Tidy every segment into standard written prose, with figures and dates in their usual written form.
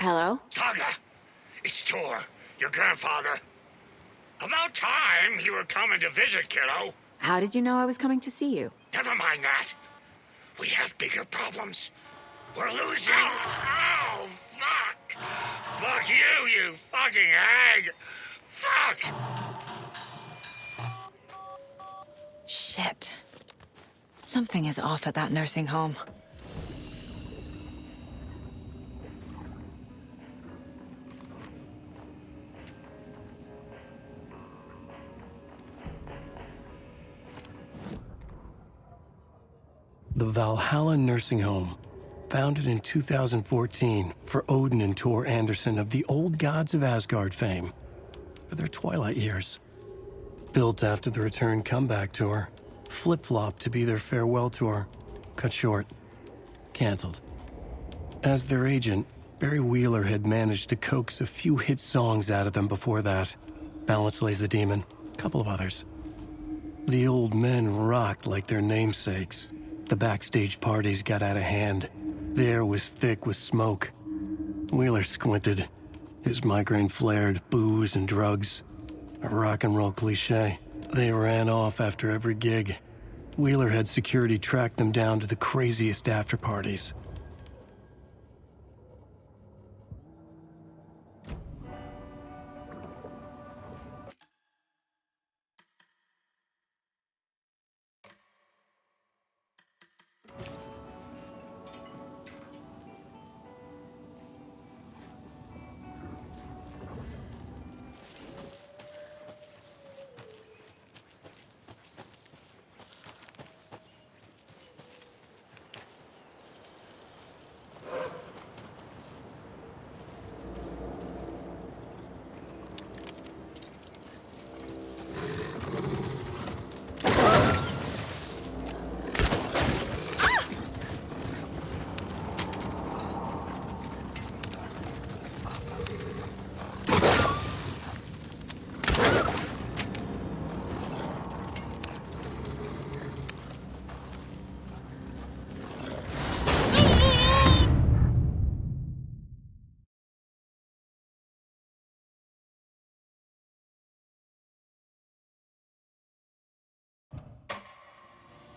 Hello? Saga, it's Tor, your grandfather. About time you were coming to visit, kiddo. How did you know I was coming to see you? Never mind that. We have bigger problems. We're losing. Oh, fuck. Fuck you, you fucking hag. Fuck. Shit. Something is off at that nursing home. The Valhalla Nursing Home, founded in 2014 for Odin and Tor Anderson of the Old Gods of Asgard fame for their twilight years. Built after the return comeback tour, flip-flopped to be their farewell tour, cut short, canceled. As their agent, Barry Wheeler had managed to coax a few hit songs out of them before that. Balance Lays the Demon, a couple of others. The old men rocked like their namesakes. The backstage parties got out of hand. The air was thick with smoke. Wheeler squinted. His migraine flared, booze and drugs. A rock and roll cliche. They ran off after every gig. Wheeler had security track them down to the craziest after parties.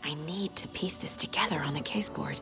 I need to piece this together on the caseboard.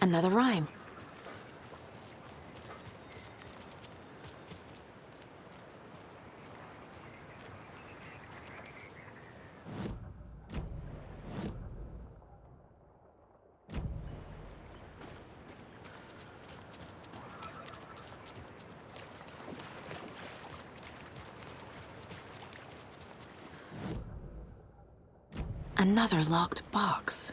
Another rhyme. Another locked box.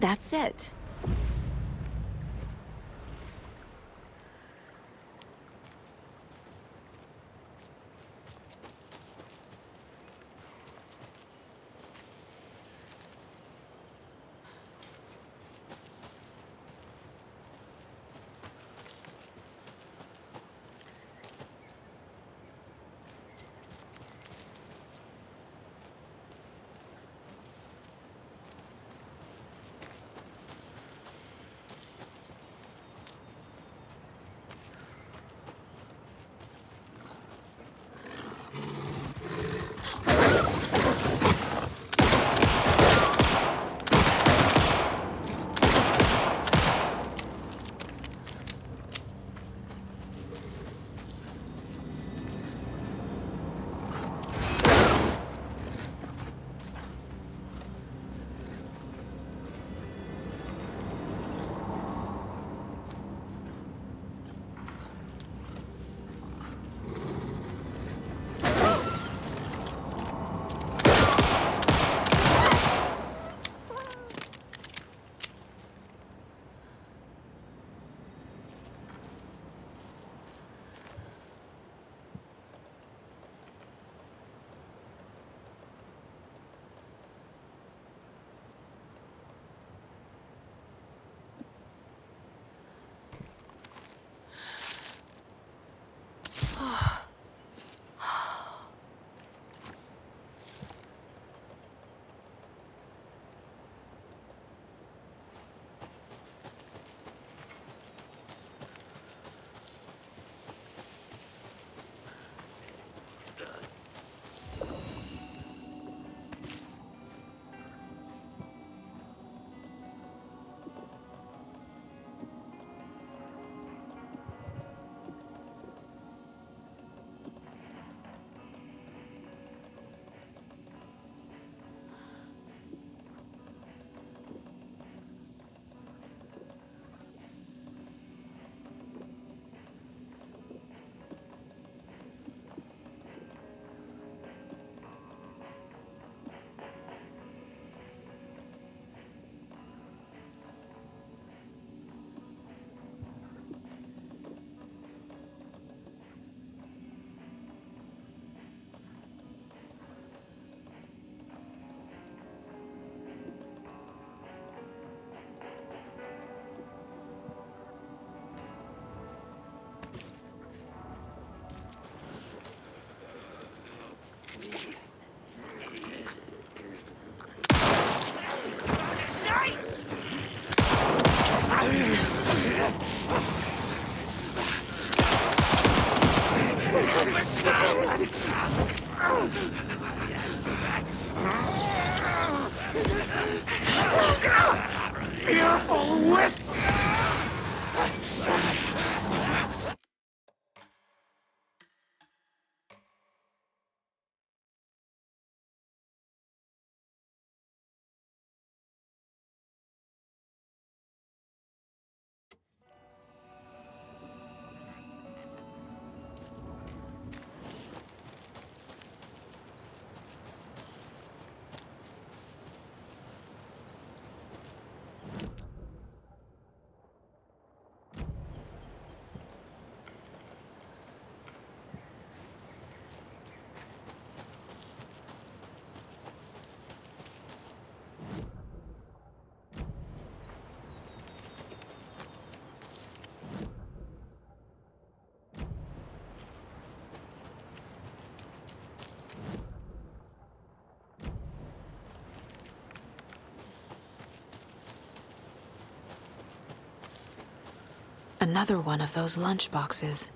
That's it. Fearful wisp! Another one of those lunch boxes.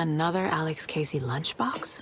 Another Alex Casey lunchbox?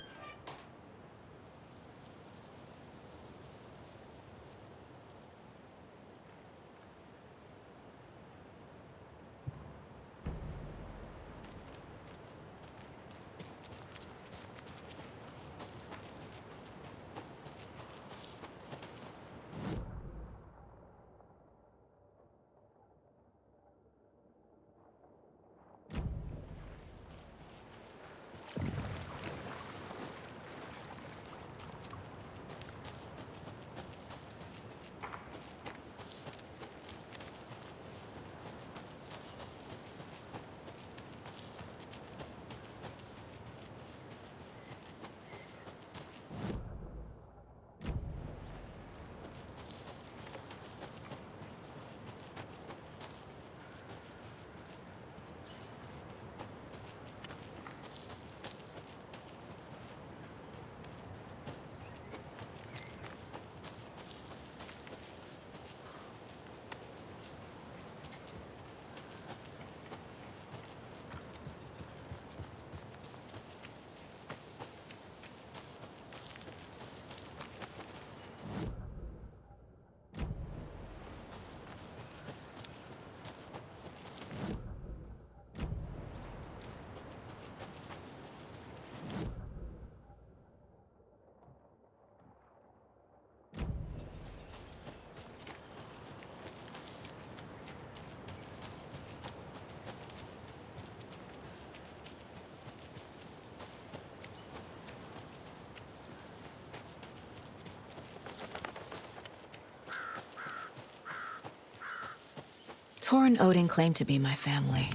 Tor and Odin claim to be my family.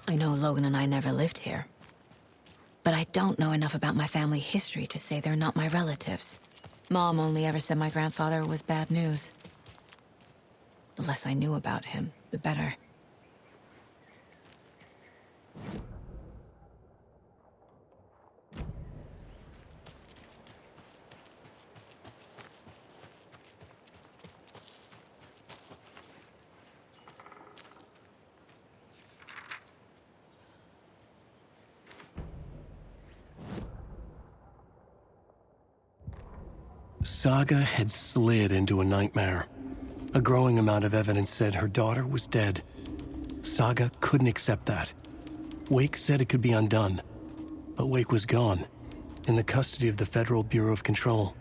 I know Logan and I never lived here. But I don't know enough about my family history to say they're not my relatives. Mom only ever said my grandfather was bad news. The less I knew about him, the better. Saga had slid into a nightmare. A growing amount of evidence said her daughter was dead. Saga couldn't accept that. Wake said it could be undone. But Wake was gone, in the custody of the Federal Bureau of Control.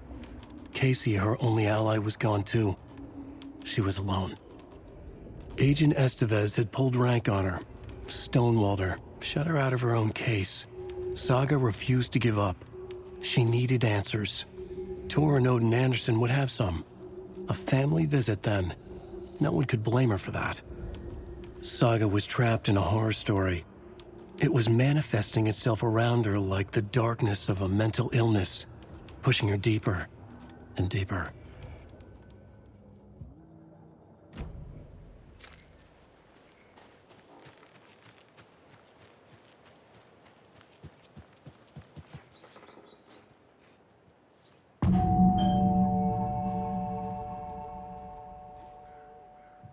Casey, her only ally, was gone too. She was alone. Agent Estevez had pulled rank on her, stonewalled her, shut her out of her own case. Saga refused to give up. She needed answers. Tor and Odin Anderson would have some. A family visit, then. No one could blame her for that. Saga was trapped in a horror story. It was manifesting itself around her like the darkness of a mental illness, pushing her deeper and deeper.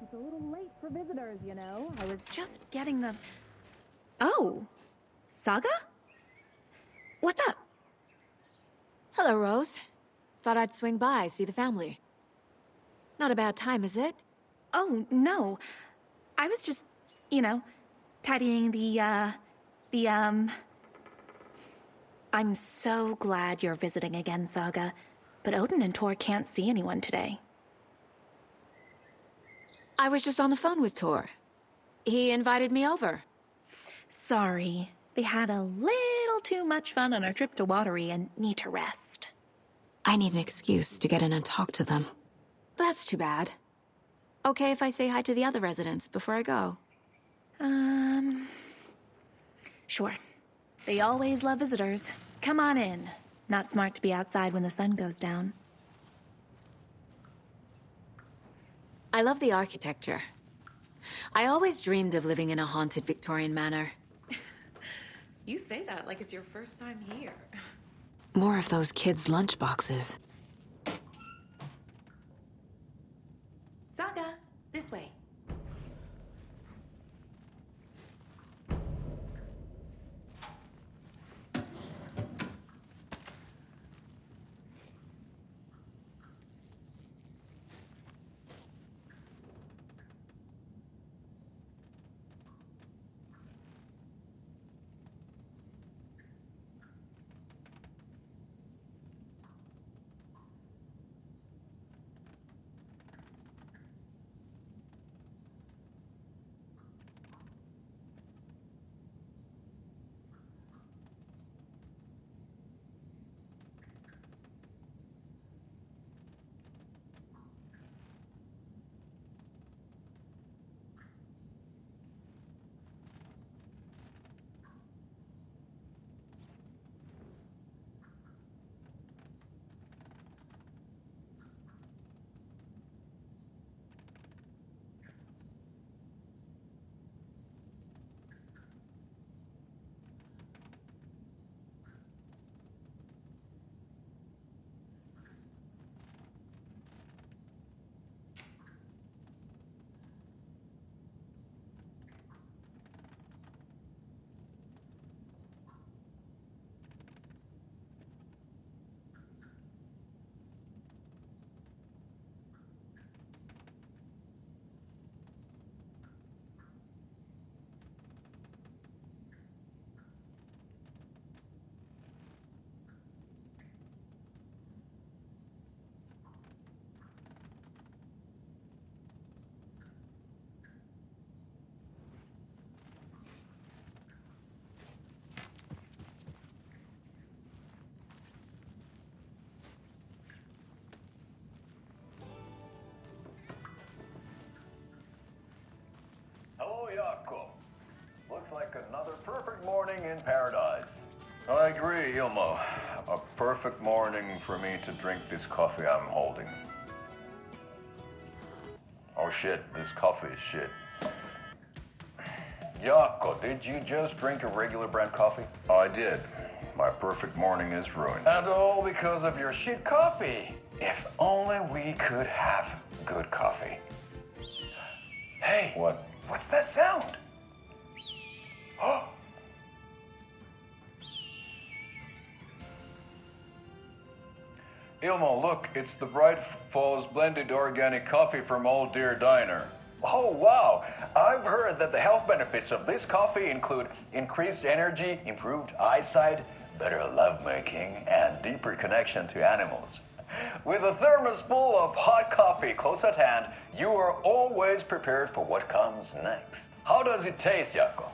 It's a little late for visitors, you know. I was just getting the... Oh, Saga? What's up? Hello, Rose. Thought I'd swing by, see the family. Not a bad time, is it? Oh, no. I was just, you know, tidying I'm so glad you're visiting again, Saga. But Odin and Tor can't see anyone today. I was just on the phone with Tor. He invited me over. Sorry. They had a little too much fun on our trip to Watery and need to rest. I need an excuse to get in and talk to them. That's too bad. Okay if I say hi to the other residents before I go? Sure. They always love visitors. Come on in. Not smart to be outside when the sun goes down. I love the architecture. I always dreamed of living in a haunted Victorian manor. You say that like it's your first time here. More of those kids' lunchboxes. Saga, this way. So, Jakob, looks like another perfect morning in paradise. I agree, Ilmo. A perfect morning for me to drink this coffee I'm holding. Oh shit, this coffee is shit. Jakob, did you just drink a regular brand coffee? I did. My perfect morning is ruined. And all because of your shit coffee. If only we could have good coffee. Hey. What? What's that sound? Oh. Ilmo, look, it's the Bright Falls blended organic coffee from Old Deer Diner. Oh, wow. I've heard that the health benefits of this coffee include increased energy, improved eyesight, better lovemaking, and deeper connection to animals. With a thermos full of hot coffee close at hand, you are always prepared for what comes next. How does it taste, Jaakko?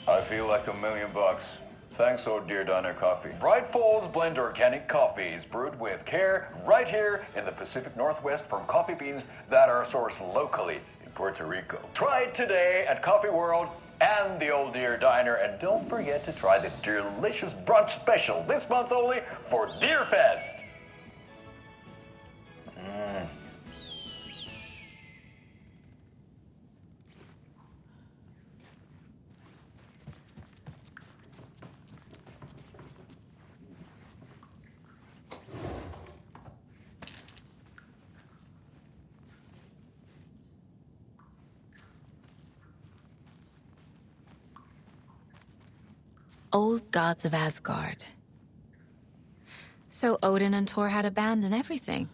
I feel like $1,000,000. Thanks, Old Deer Diner Coffee. Bright Falls Blend Organic Coffee is brewed with care right here in the Pacific Northwest from coffee beans that are sourced locally in Puerto Rico. Try it today at Coffee World and the Old Deer Diner, and don't forget to try the delicious brunch special this month only for Deer Fest. Old gods of Asgard. So Odin and Tor had a band and everything.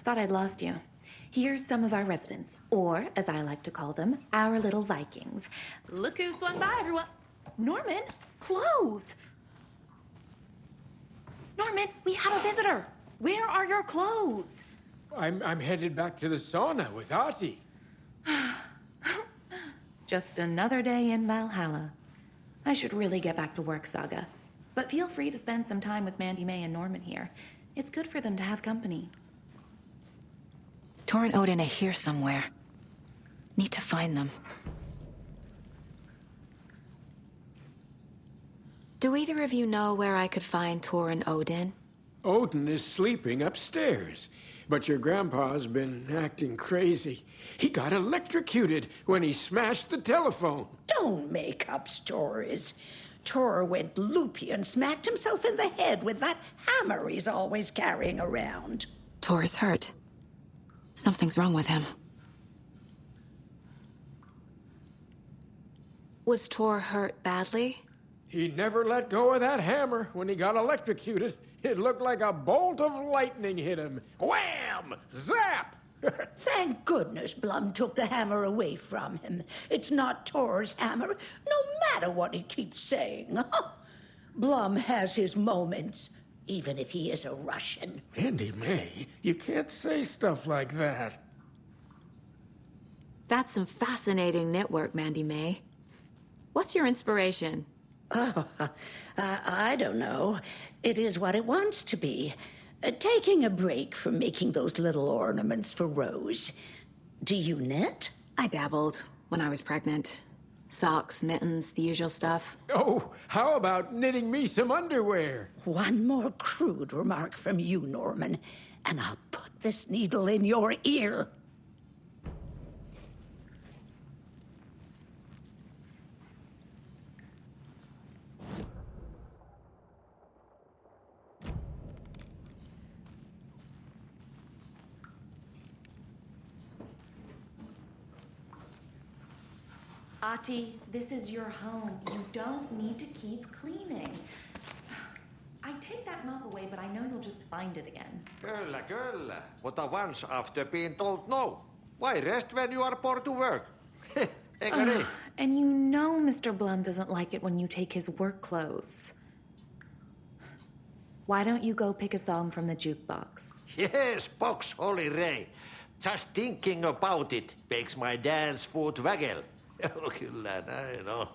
Thought I'd lost you. Here's some of our residents, or as I like to call them, our little Vikings. Look who swung by, everyone. Norman, clothes. Norman, we have a visitor. Where are your clothes? I'm headed back to the sauna with Ahti. Just another day in Valhalla. I should really get back to work, Saga. But feel free to spend some time with Mandy May and Norman here. It's good for them to have company. Tor and Odin are here somewhere. Need to find them. Do either of you know where I could find Tor and Odin? Odin is sleeping upstairs, but your grandpa's been acting crazy. He got electrocuted when he smashed the telephone. Don't make up stories. Tor went loopy and smacked himself in the head with that hammer he's always carrying around. Tor is hurt. Something's wrong with him. Was Tor hurt badly? He never let go of that hammer when he got electrocuted. It looked like a bolt of lightning hit him. Wham! Zap! Thank goodness Blum took the hammer away from him. It's not Tor's hammer, no matter what he keeps saying. Blum has his moments, even if he is a Russian. Mandy May, you can't say stuff like that. That's some fascinating network, Mandy May. What's your inspiration? Oh, I don't know. It is what it wants to be. Taking a break from making those little ornaments for Rose. Do you knit? I dabbled when I was pregnant. Socks, mittens, the usual stuff. Oh, how about knitting me some underwear? One more crude remark from you, Norman, and I'll put this needle in your ear. Ahti, this is your home. You don't need to keep cleaning. I'd take that mop away, but I know you'll just find it again. Kyllä, kyllä. Mutta once after being told no. Why rest when you are poor to work? Eikö niin? And you know Mr. Blum doesn't like it when you take his work clothes. Why don't you go pick a song from the jukebox? Yes, box Holy Ray. Just thinking about it makes my dance foot waggle. Kyllä näin on.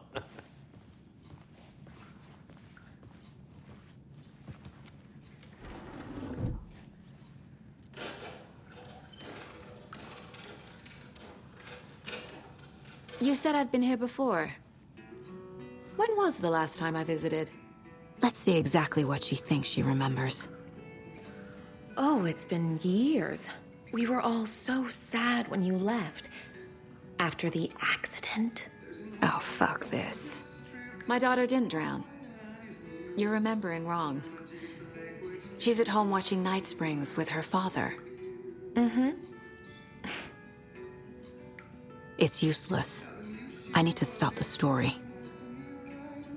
You said I'd been here before. When was the last time I visited? Let's see exactly what she thinks she remembers. Oh, it's been years. We were all so sad when you left. After the accident. Oh, fuck this. My daughter didn't drown. You're remembering wrong. She's at home watching Night Springs with her father. Mm-hmm. It's useless. I need to stop the story.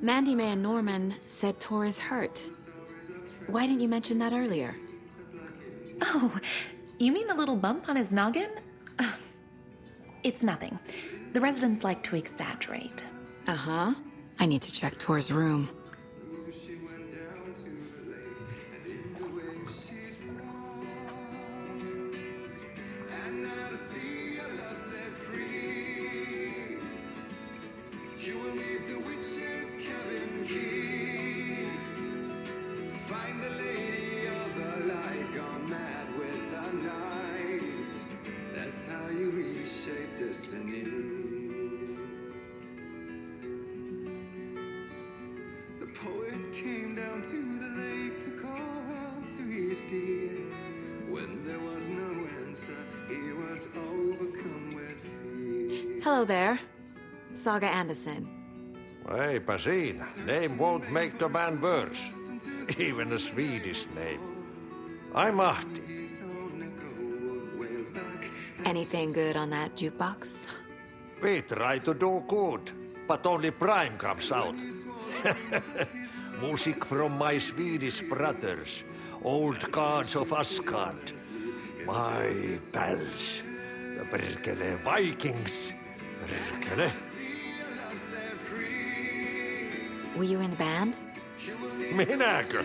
Mandy May and Norman said Tor is hurt. Why didn't you mention that earlier? Oh, you mean the little bump on his noggin? It's nothing. The residents like to exaggerate. Uh-huh. I need to check Tor's room. Hello there. Saga Anderson. Eipä siinä. Name won't make the man worse. Even a Swedish name. I'm Ahti. Anything good on that jukebox? We try to do good, but only Prime comes out. Music from my Swedish brothers, old gods of Asgard. My pals, the perkele Vikings. Perkele. Were you in the band? Minäkö?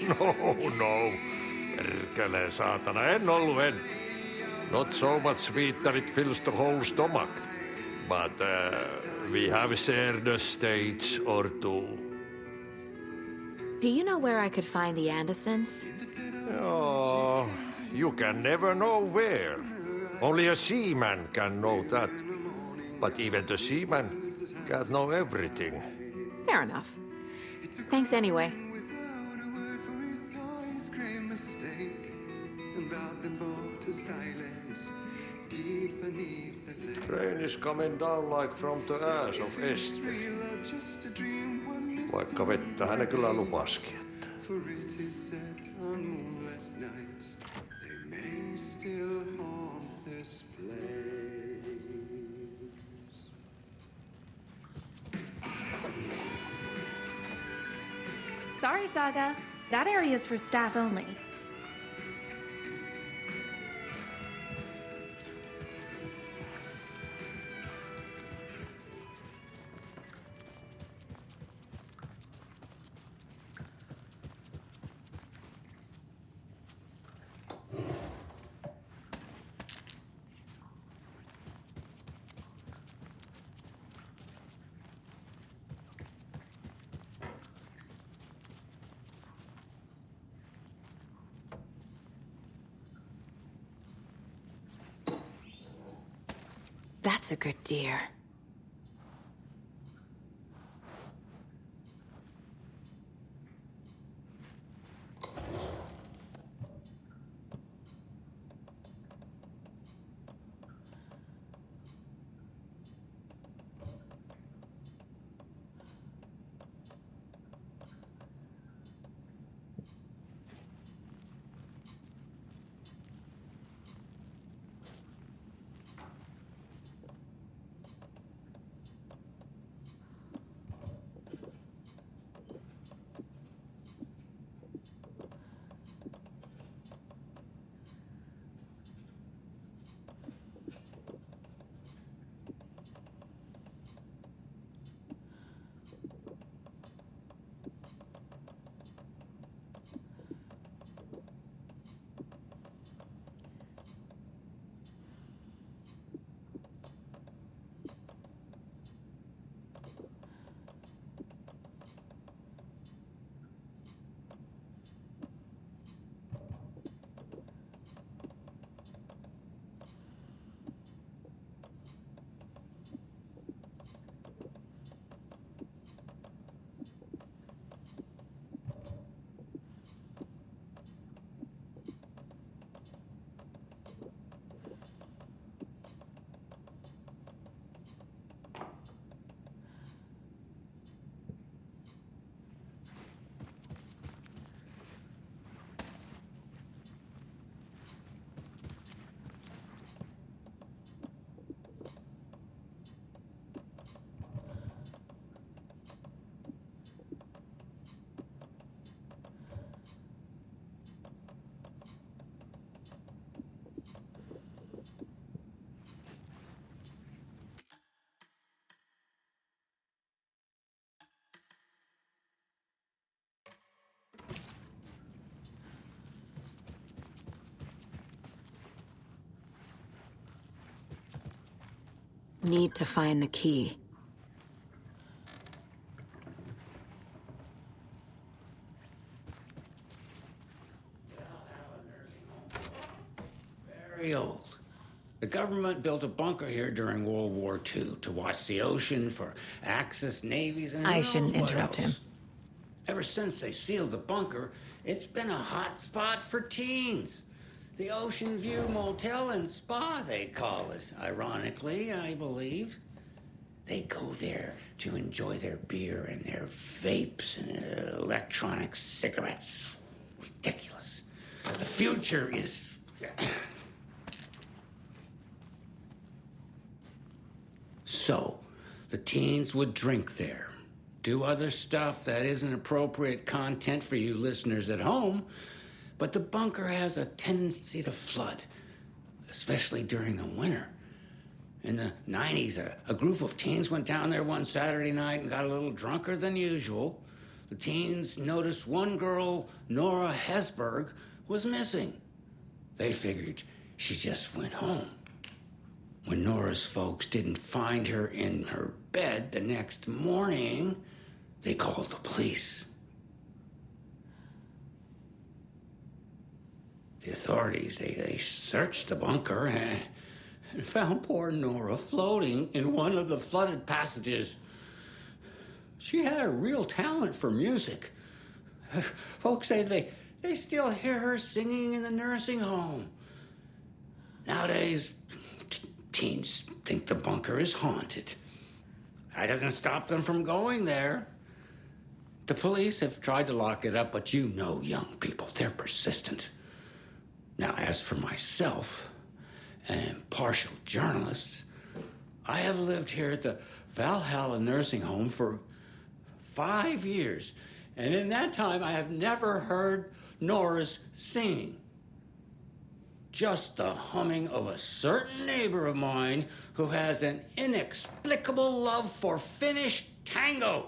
No. Perkele, saatana, en ollut en. Not so much sweet that it fills the whole stomach. But we have shared a stage or two. Do you know where I could find the Andersons? Oh, you can never know where. Only a seaman can know that. But even the seaman can't know everything. Fair enough. Thanks anyway. Rain is coming down like from the ass of Esti. Vaikka vettä hän kyllä lupaskin, että... Sorry, Saga. That area is for staff only. That's a good deer. Need to find the key. Very old. The government built a bunker here during World War II to watch the ocean for Axis navies and who I shouldn't knows what interrupt him. else. Ever since they sealed the bunker, it's been a hot spot for teens. The Ocean View Motel and Spa, they call it. Ironically, I believe. They go there to enjoy their beer and their vapes and electronic cigarettes. Ridiculous. The future is... So, the teens would drink there, do other stuff that isn't appropriate content for you listeners at home, but the bunker has a tendency to flood, especially during the winter. In the 90s, a group of teens went down there one Saturday night and got a little drunker than usual. The teens noticed one girl, Nora Hesberg, was missing. They figured she just went home. When Nora's folks didn't find her in her bed the next morning, they called the police. The authorities, they searched the bunker and found poor Nora floating in one of the flooded passages. She had a real talent for music. Folks say they still hear her singing in the nursing home. Nowadays, teens think the bunker is haunted. That doesn't stop them from going there. The police have tried to lock it up, but you know young people, they're persistent. Now, as for myself, an impartial journalist, I have lived here at the Valhalla Nursing Home for 5 years, and in that time, I have never heard Nora's singing. Just the humming of a certain neighbor of mine who has an inexplicable love for Finnish tango.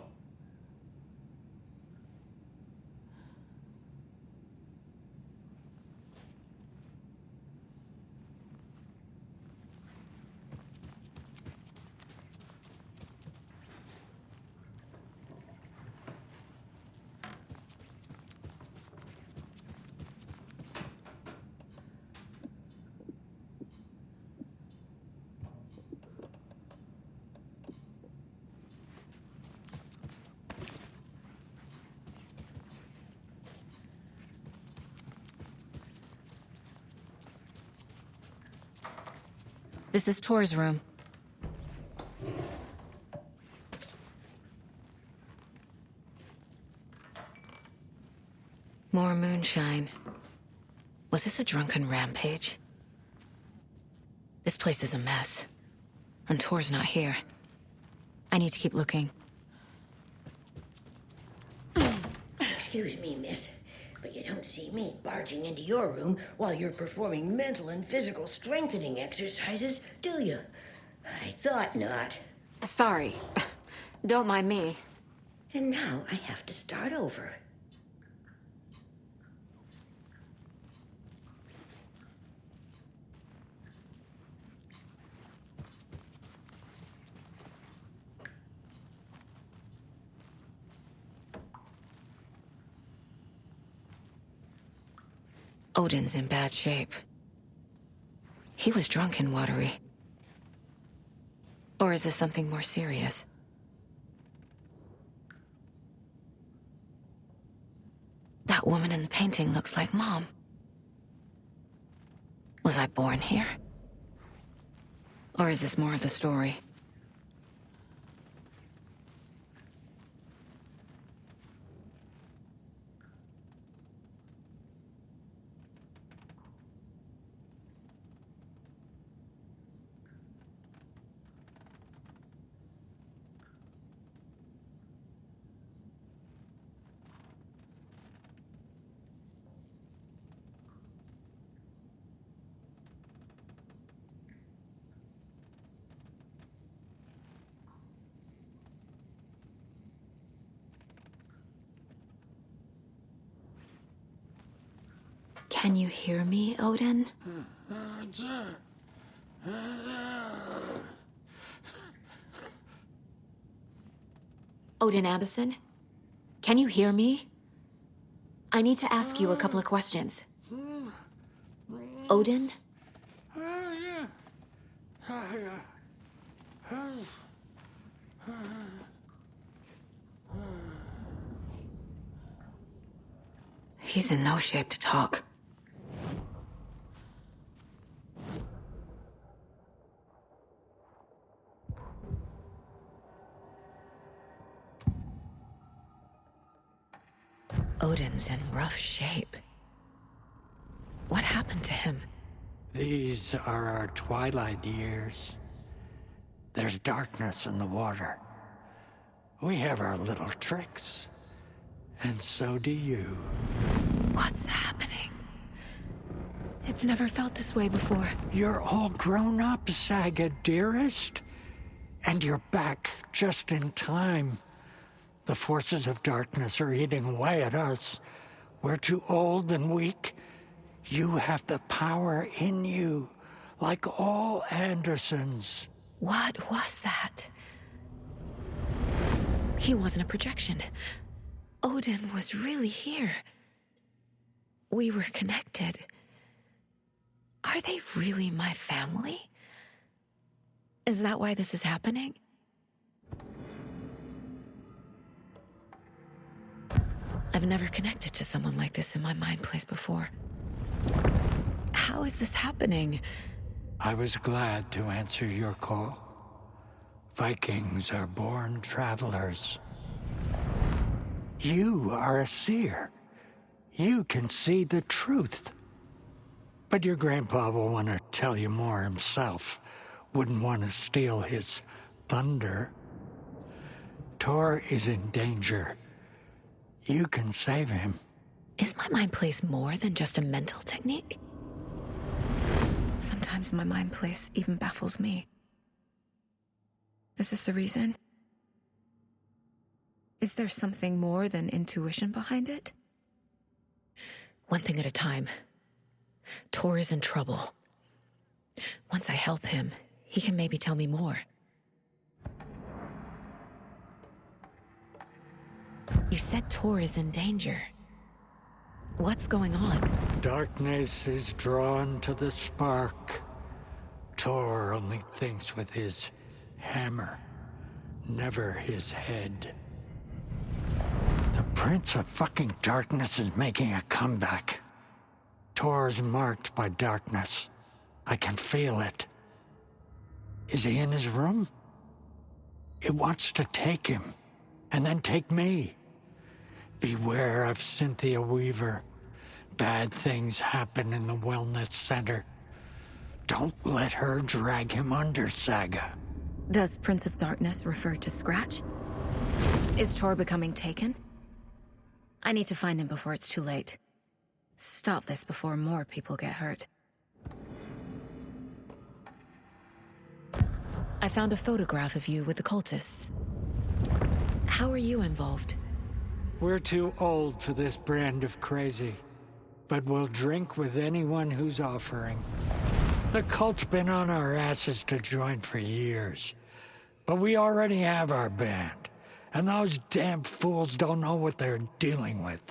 This is Tor's room. More moonshine. Was this a drunken rampage? This place is a mess. And Tor's not here. I need to keep looking. Excuse me, miss, but you don't see me barging into your room while you're performing mental and physical strengthening exercises, do you? I thought not. Sorry. Don't mind me. And now I have to start over. Odin's in bad shape. He was drunk and watery. Or is this something more serious? That woman in the painting looks like Mom. Was I born here? Or is this more of the story? Can you hear me, Odin? Odin Anderson? Can you hear me? I need to ask you a couple of questions. Odin? He's in no shape to talk. Odin's in rough shape. What happened to him? These are our twilight years. There's darkness in the water. We have our little tricks. And so do you. What's happening? It's never felt this way before. You're all grown up, Saga, dearest. And you're back just in time. The forces of darkness are eating away at us. We're too old and weak. You have the power in you, like all Andersons. What was that? He wasn't a projection. Odin was really here. We were connected. Are they really my family? Is that why this is happening? I've never connected to someone like this in my mind place before. How is this happening? I was glad to answer your call. Vikings are born travelers. You are a seer. You can see the truth. But your grandpa will want to tell you more himself. Wouldn't want to steal his thunder. Tor is in danger. You can save him. Is my mind place more than just a mental technique? Sometimes my mind place even baffles me. Is this the reason? Is there something more than intuition behind it? One thing at a time. Tor is in trouble. Once I help him, he can maybe tell me more. You said Tor is in danger. What's going on? Darkness is drawn to the spark. Tor only thinks with his hammer, never his head. The Prince of fucking Darkness is making a comeback. Tor's marked by darkness. I can feel it. Is he in his room? It wants to take him, and then take me. Beware of Cynthia Weaver. Bad things happen in the wellness center. Don't let her drag him under, Saga. Does Prince of Darkness refer to Scratch? Is Tor becoming taken? I need to find him before it's too late. Stop this before more people get hurt. I found a photograph of you with the cultists. How are you involved? We're too old for this brand of crazy, but we'll drink with anyone who's offering. The cult's been on our asses to join for years, but we already have our band, and those damn fools don't know what they're dealing with.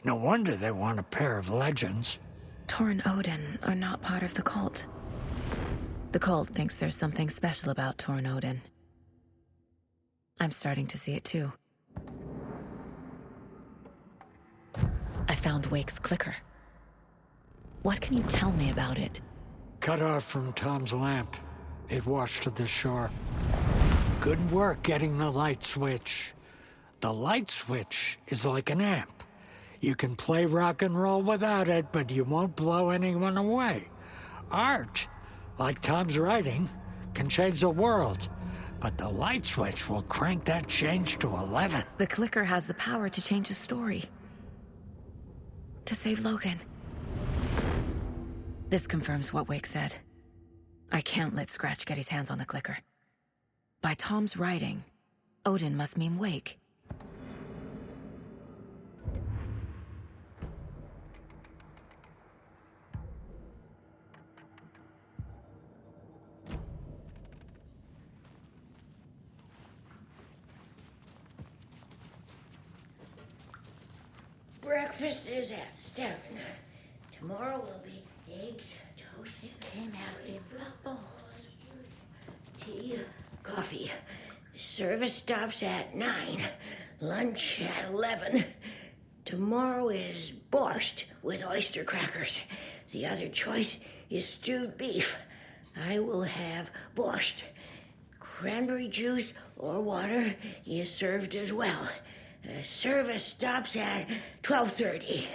No wonder they want a pair of legends. Tor and Odin are not part of the cult. The cult thinks there's something special about Tor and Odin. I'm starting to see it too. I found Wake's clicker. What can you tell me about it? Cut off from Tom's lamp. It washed to the shore. Good work getting the light switch. The light switch is like an amp. You can play rock and roll without it, but you won't blow anyone away. Art, like Tom's writing, can change the world, but the light switch will crank that change to 11. The clicker has the power to change the story. To save Logan. This confirms what Wake said. I can't let Scratch get his hands on the clicker. By Tom's writing, Odin must mean Wake. Breakfast is at 7. Tomorrow will be eggs, toast. It came out in bubbles. Tea, coffee. Service stops at 9. Lunch at 11. Tomorrow is borscht with oyster crackers. The other choice is stewed beef. I will have borscht. Cranberry juice or water is served as well. Service stops at 12:30.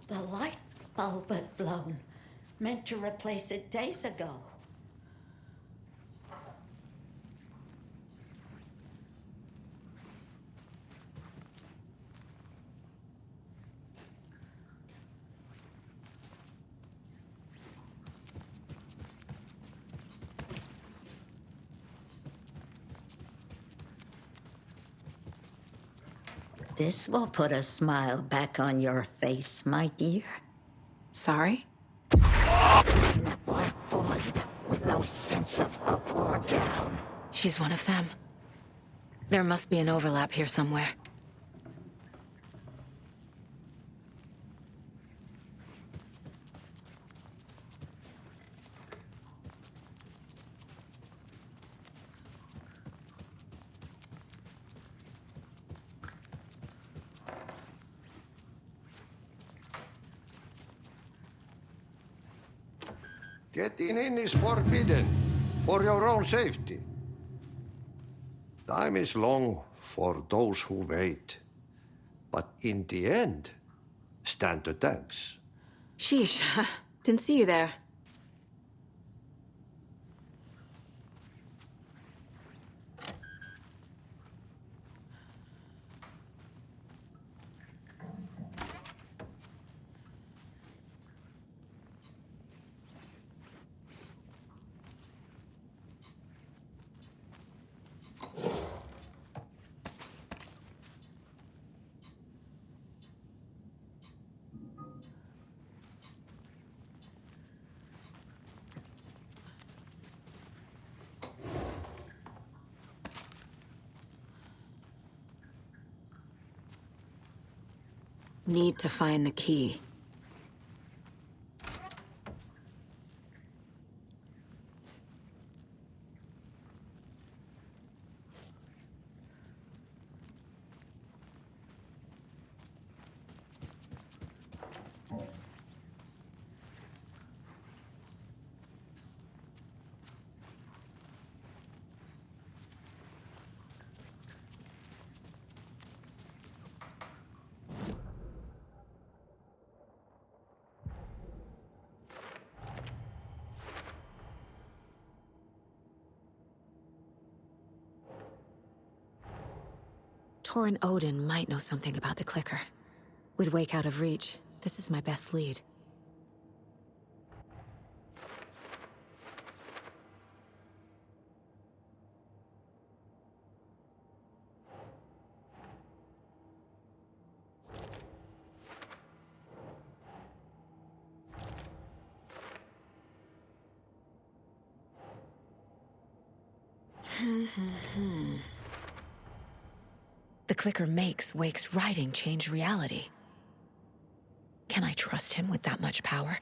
The light bulb had blown. Meant to replace it days ago. This will put a smile back on your face, my dear. Sorry? In a black void with no sense of up or down. She's one of them. There must be an overlap here somewhere. Getting in is forbidden, for your own safety. Time is long for those who wait. But in the end, stand the thanks. Sheesh, didn't see you there. Need to find the key. Tor and Odin might know something about the clicker. With Wake out of reach, this is my best lead. The clicker makes Wake's writing change reality. Can I trust him with that much power?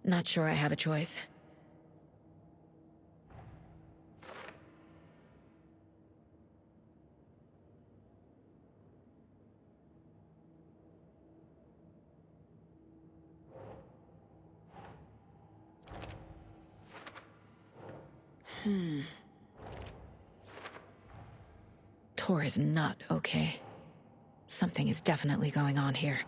Not sure I have a choice. Tor is not okay. Something is definitely going on here.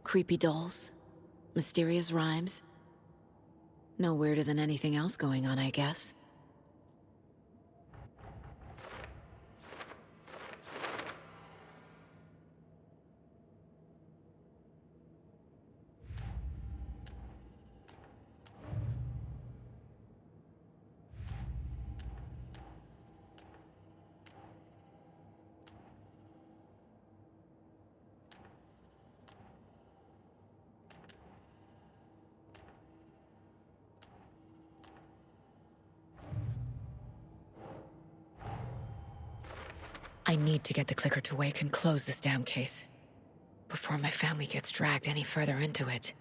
Creepy dolls, mysterious rhymes. No weirder than anything else going on, I guess. I need to get the clicker to Wake and close this damn case before my family gets dragged any further into it.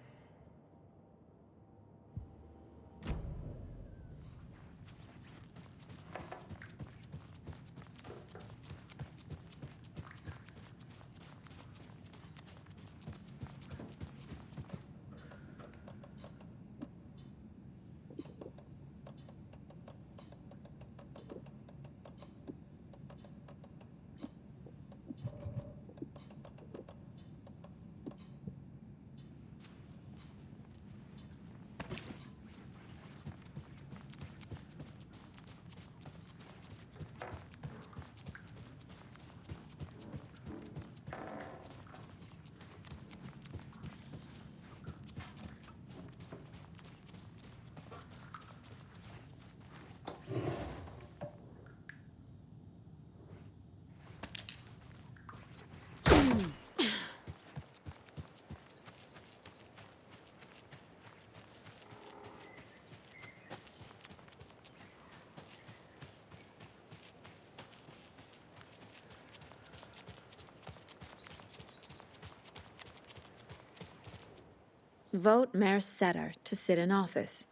Vote Mayor Setter to sit in office.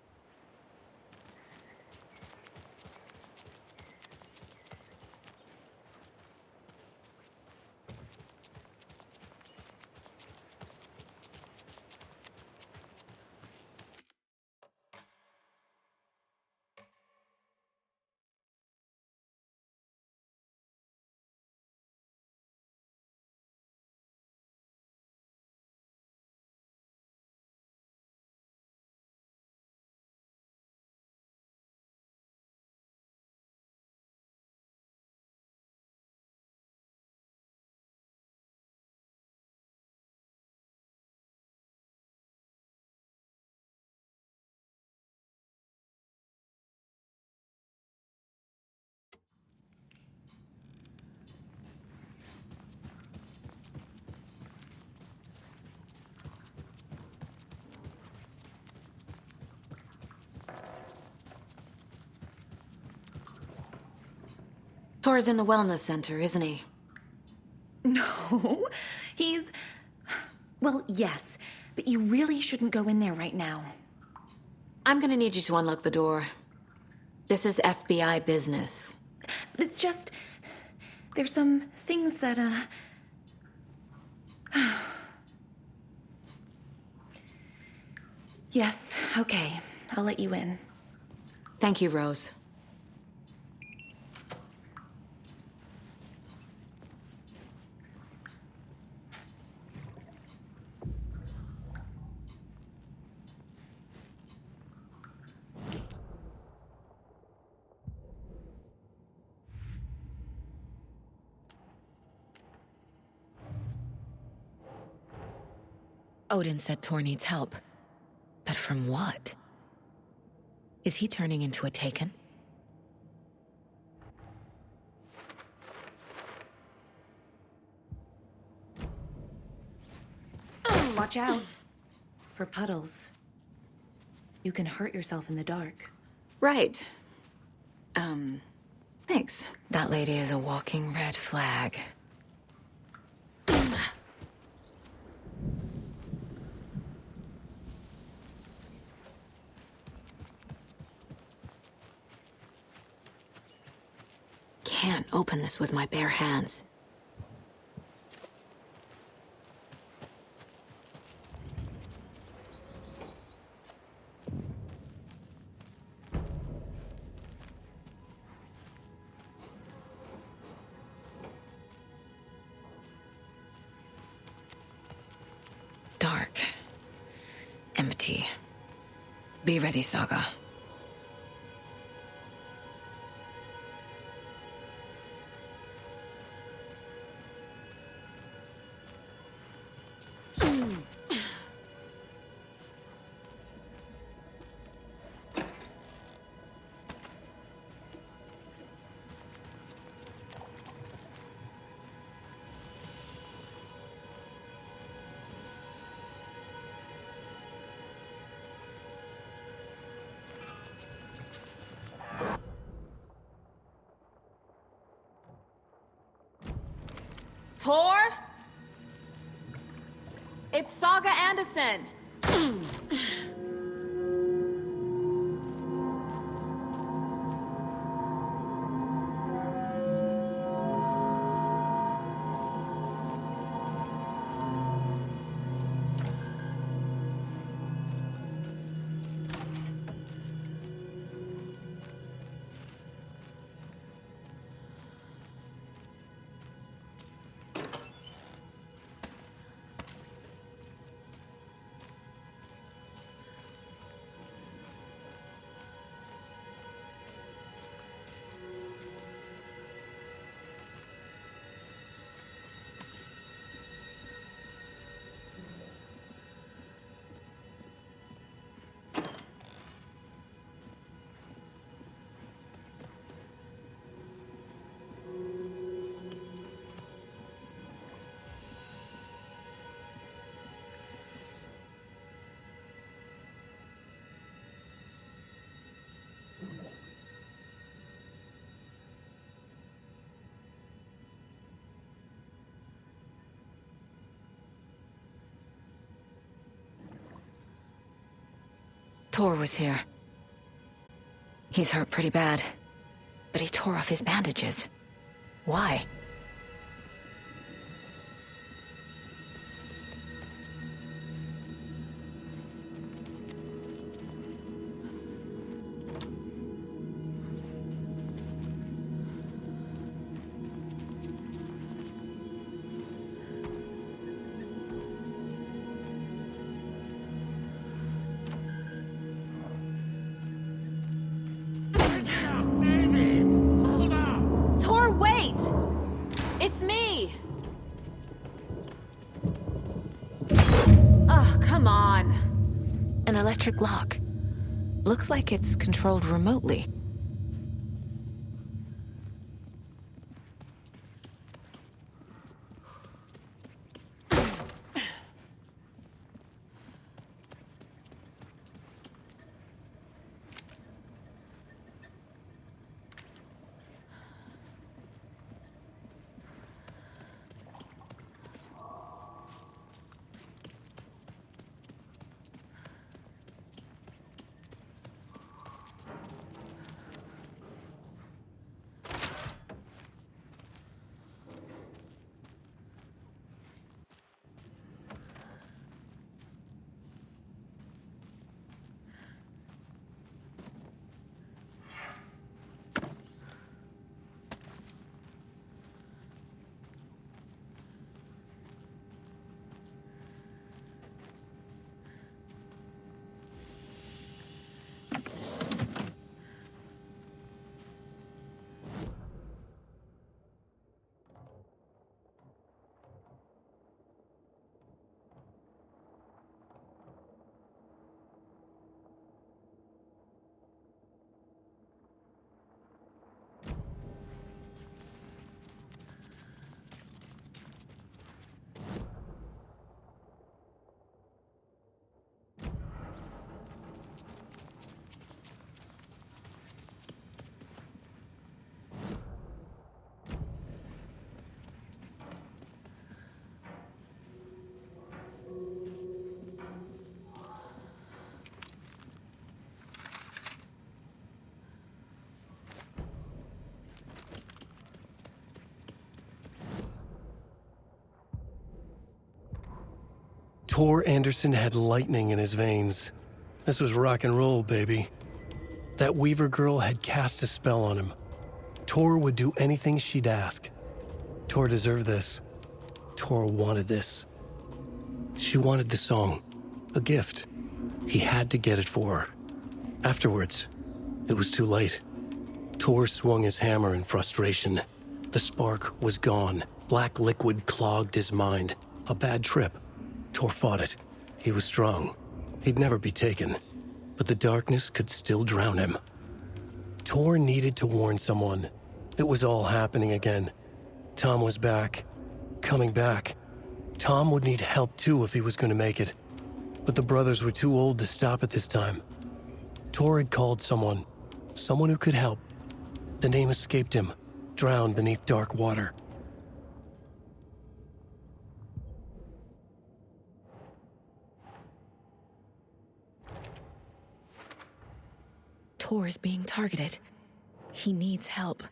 Tor's in the wellness center, isn't he? No, he's... Well, yes, but you really shouldn't go in there right now. I'm gonna need you to unlock the door. This is FBI business. But it's just... There's some things that, Yes, okay. I'll let you in. Thank you, Rose. Odin said Tor needs help. But from what? Is he turning into a Taken? Watch out. For puddles. You can hurt yourself in the dark. Right. Thanks. That lady is a walking red flag. Can't open this with my bare hands. Dark. Empty. Be ready, Saga. Tor? It's Saga Anderson. Tor was here. He's hurt pretty bad, but he tore off his bandages. Why? Tor, wait! It's me! Ugh, come on. An electric lock. Looks like it's controlled remotely. Tor Anderson had lightning in his veins. This was rock and roll, baby. That Weaver girl had cast a spell on him. Tor would do anything she'd ask. Tor deserved this. Tor wanted this. She wanted the song, a gift. He had to get it for her. Afterwards, it was too late. Tor swung his hammer in frustration. The spark was gone. Black liquid clogged his mind. A bad trip. Tor fought it. He was strong. He'd never be taken. But the darkness could still drown him. Tor needed to warn someone. It was all happening again. Tom was back. Coming back. Tom would need help too if he was going to make it. But the brothers were too old to stop at this time. Tor had called someone. Someone who could help. The name escaped him. Drowned beneath dark water. Tor is being targeted. He needs help.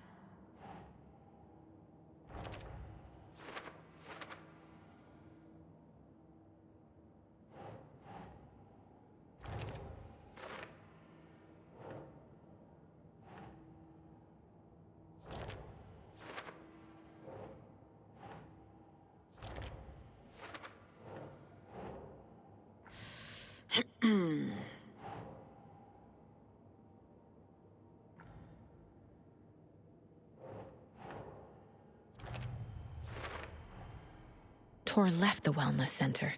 Tor left the wellness center.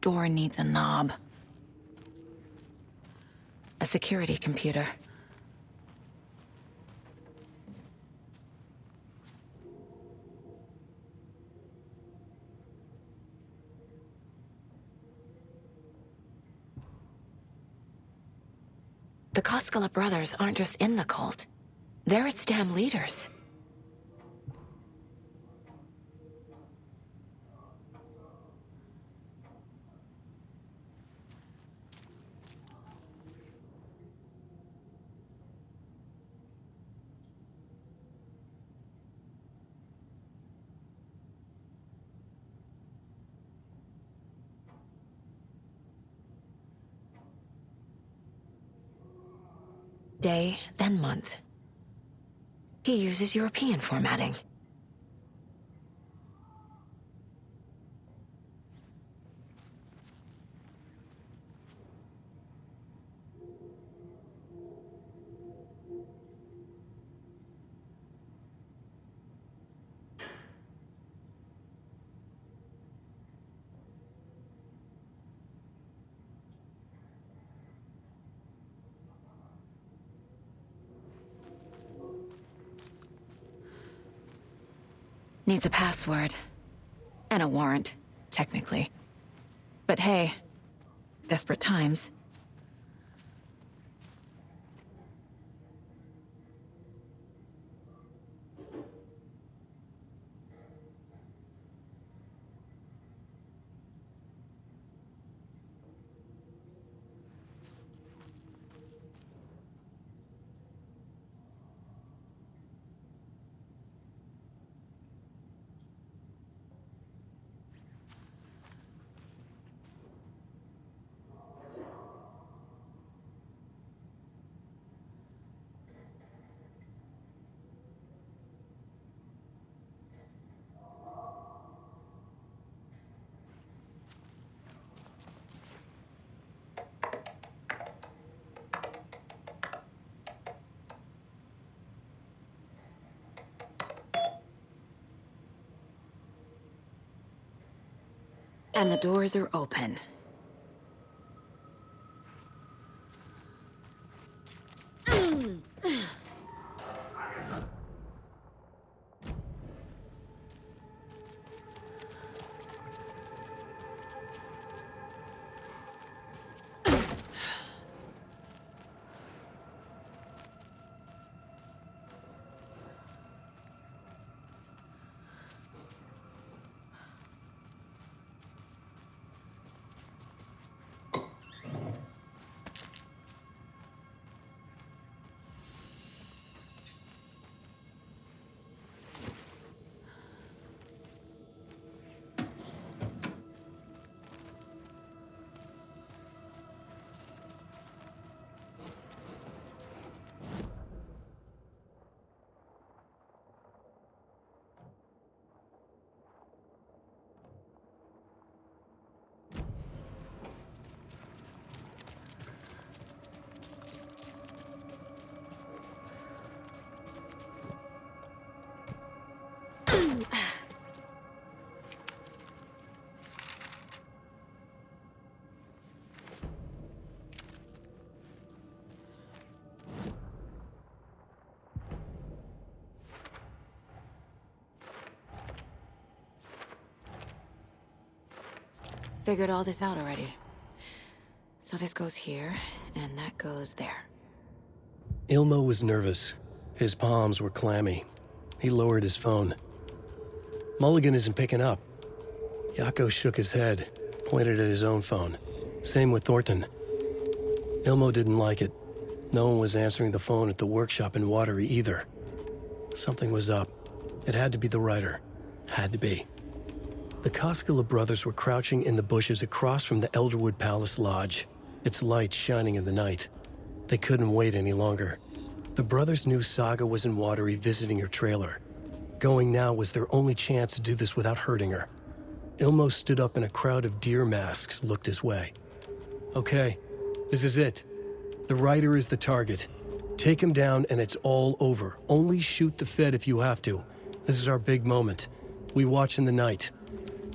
door needs a knob. A security computer. The Koskela brothers aren't just in the cult. They're its damn leaders. Day, then month. He uses European formatting. Needs a password. And a warrant, technically. But hey, desperate times. And the doors are open. Figured all this out already. So this goes here, and that goes there. Ilmo was nervous. His palms were clammy. He lowered his phone. Mulligan isn't picking up. Yako shook his head, pointed at his own phone. Same with Thornton. Ilmo didn't like it. No one was answering the phone at the workshop in Watery either. Something was up. It had to be the writer. Had to be. The Koskela brothers were crouching in the bushes across from the Elderwood Palace Lodge, its lights shining in the night. They couldn't wait any longer. The brothers knew Saga was in Watery visiting her trailer. Going now was their only chance to do this without hurting her. Ilmo stood up and a crowd of deer masks looked his way. Okay, this is it. The writer is the target. Take him down and it's all over. Only shoot the Fed if you have to. This is our big moment. We watch in the night.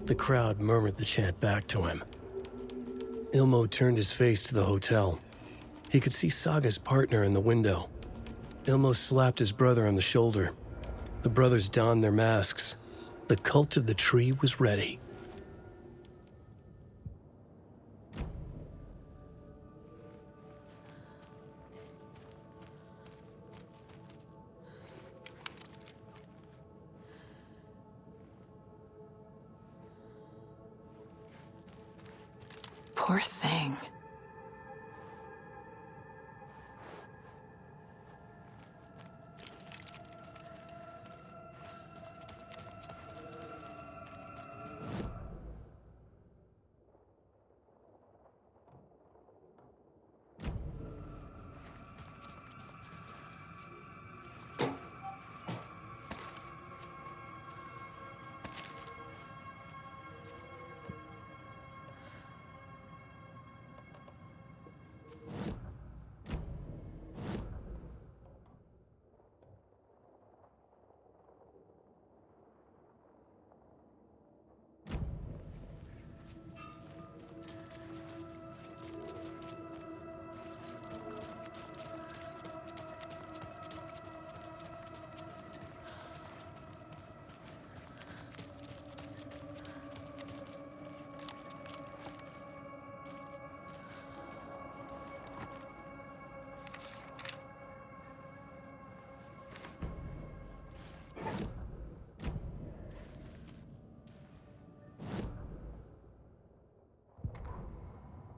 The crowd murmured the chant back to him. Ilmo turned his face to the hotel. He could see Saga's partner in the window. Ilmo slapped his brother on the shoulder. The brothers donned their masks. The cult of the tree was ready. Poor thing.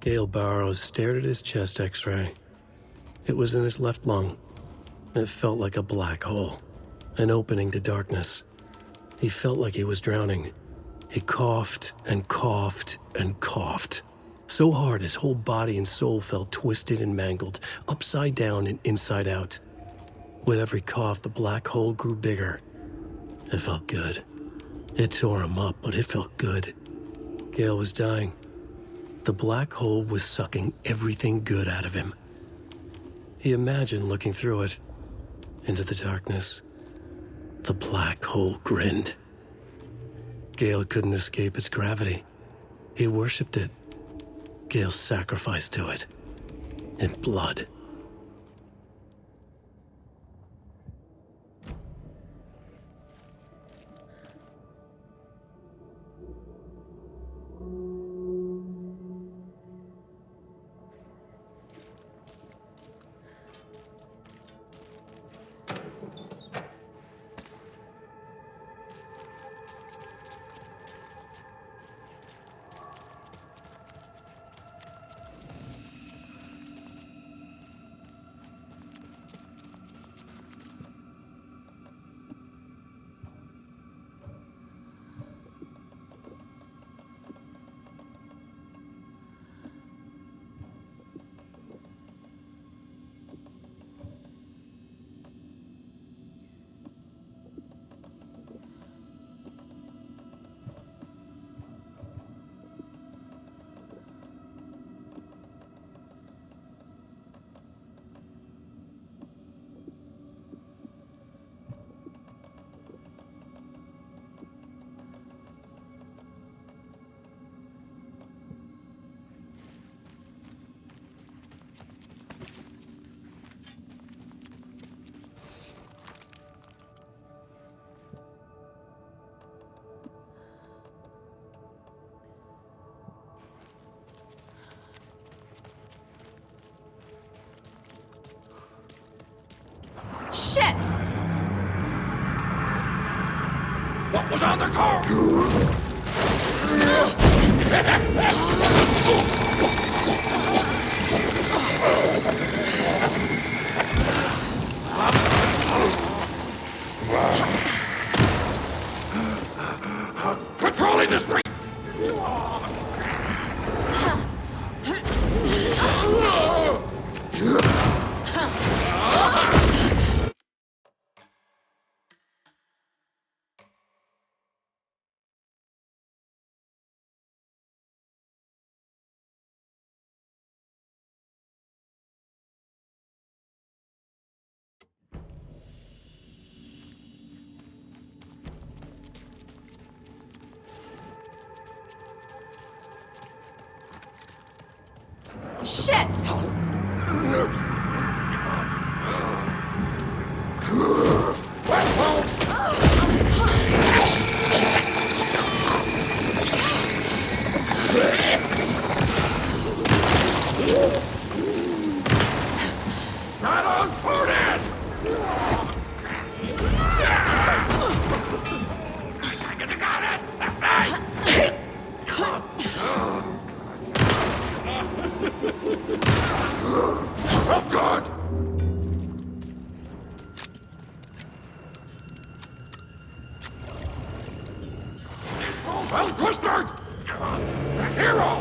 Gale Barrows stared at his chest x-ray. It was in his left lung. It felt like a black hole, an opening to darkness. He felt like he was drowning. He coughed and coughed and coughed. So hard his whole body and soul felt twisted and mangled, upside down and inside out. With every cough, the black hole grew bigger. It felt good. It tore him up, but it felt good. Gale was dying. The black hole was sucking everything good out of him. He imagined looking through it, into the darkness. The black hole grinned. Gale couldn't escape its gravity. He worshipped it. Gale sacrificed to it. In blood. Shit! What was on the car? Patrolling the street! Shit! Not on Odin! Got it! Oh, God! Well twisted! Hero!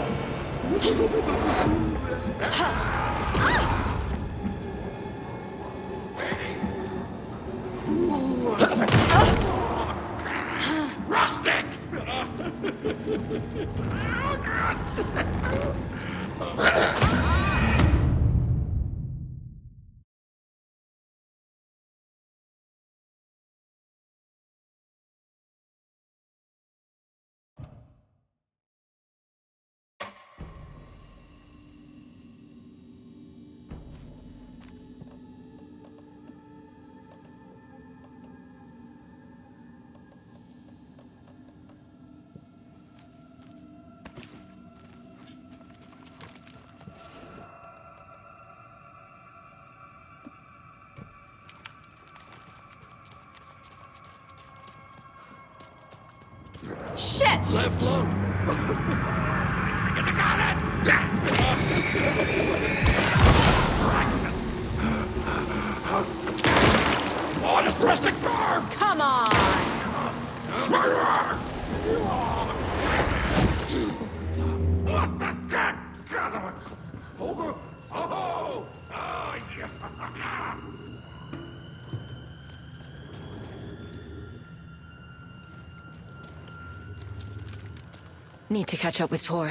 Rustic! Shit! Left lung. Got it! Oh, just rustic farm! Come on! Murderer! What the heck? Hold on. Oh! Oh, yeah. Need to catch up with Tor.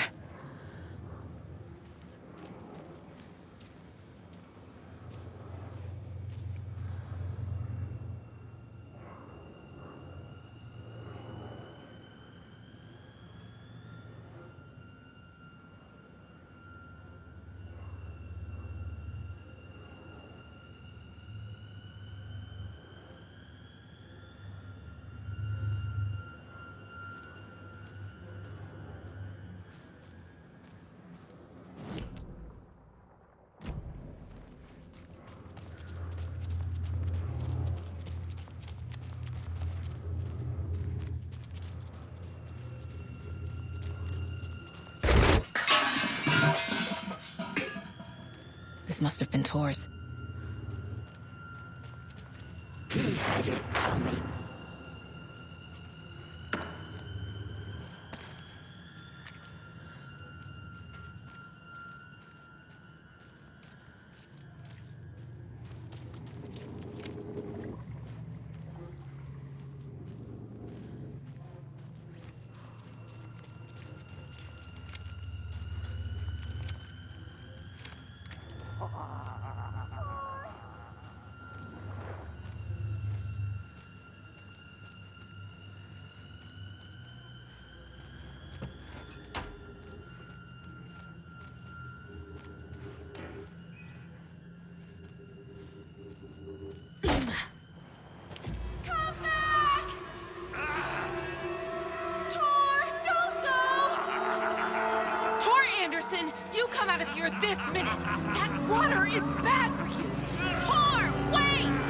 This must have been Tor's. He had it coming. You come out of here this minute! That water is bad for you! Tor, wait!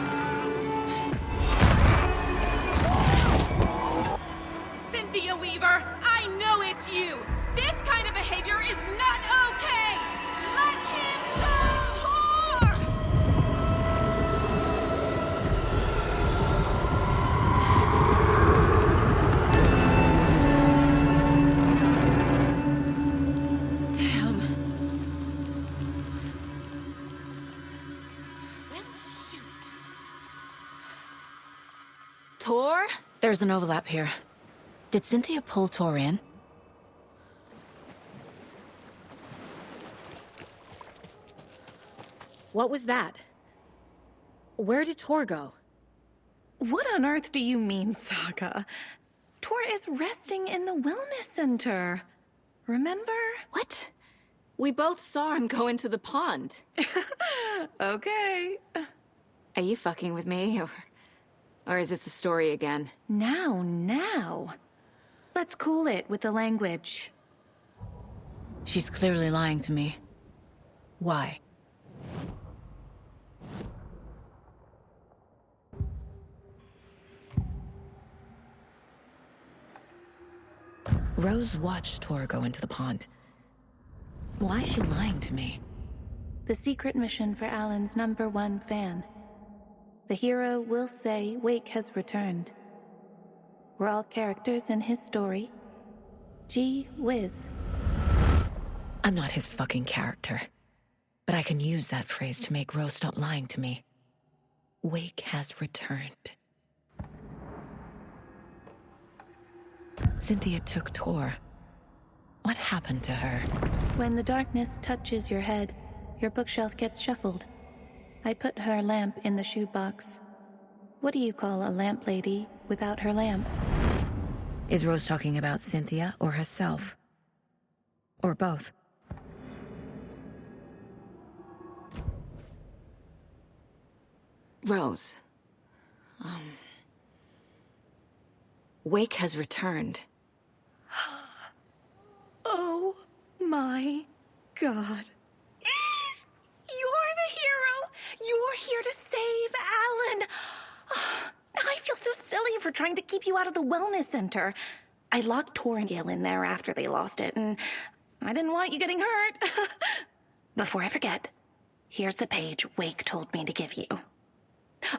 Cynthia Weaver, I know it's you! This kind of behavior is not okay! Let him go! Tor! Tor? There's an overlap here. Did Cynthia pull Tor in? What was that? Where did Tor go? What on earth do you mean, Saga? Tor is resting in the wellness center. Remember? What? We both saw him go into the pond. Okay. Are you fucking with me, or is this the story again? Now. Let's cool it with the language. She's clearly lying to me. Why? Rose watched Tor go into the pond. Why is she lying to me? The secret mission for Alan's #1 fan. The hero will say Wake has returned. We're all characters in his story. Gee whiz. I'm not his fucking character. But I can use that phrase to make Rose stop lying to me. Wake has returned. Cynthia took Tor. What happened to her? When the darkness touches your head, your bookshelf gets shuffled. I put her lamp in the shoebox. What do you call a lamp lady without her lamp? Is Rose talking about Cynthia or herself? Or both? Rose. Wake has returned. Oh my God. You're the hero! You're here to save Alan! I feel so silly for trying to keep you out of the wellness center. I locked Tor and Gail in there after they lost it, and I didn't want you getting hurt. Before I forget, here's the page Wake told me to give you.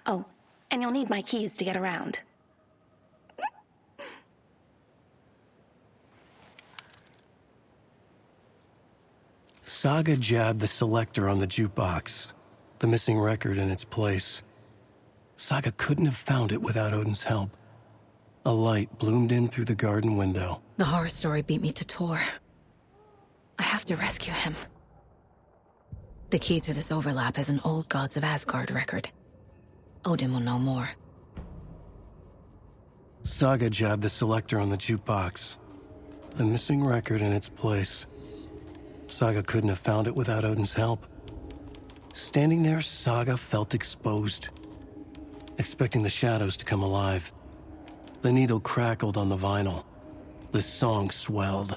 Oh, and you'll need my keys to get around. Saga jabbed the selector on the jukebox, the missing record in its place. Saga couldn't have found it without Odin's help. A light bloomed in through the garden window. The horror story beat me to Tor. I have to rescue him. The key to this overlap is an old Gods of Asgard record. Odin will know more. Saga jabbed the selector on the jukebox, the missing record in its place. Saga couldn't have found it without Odin's help. Standing there, Saga felt exposed, expecting the shadows to come alive. The needle crackled on the vinyl. The song swelled.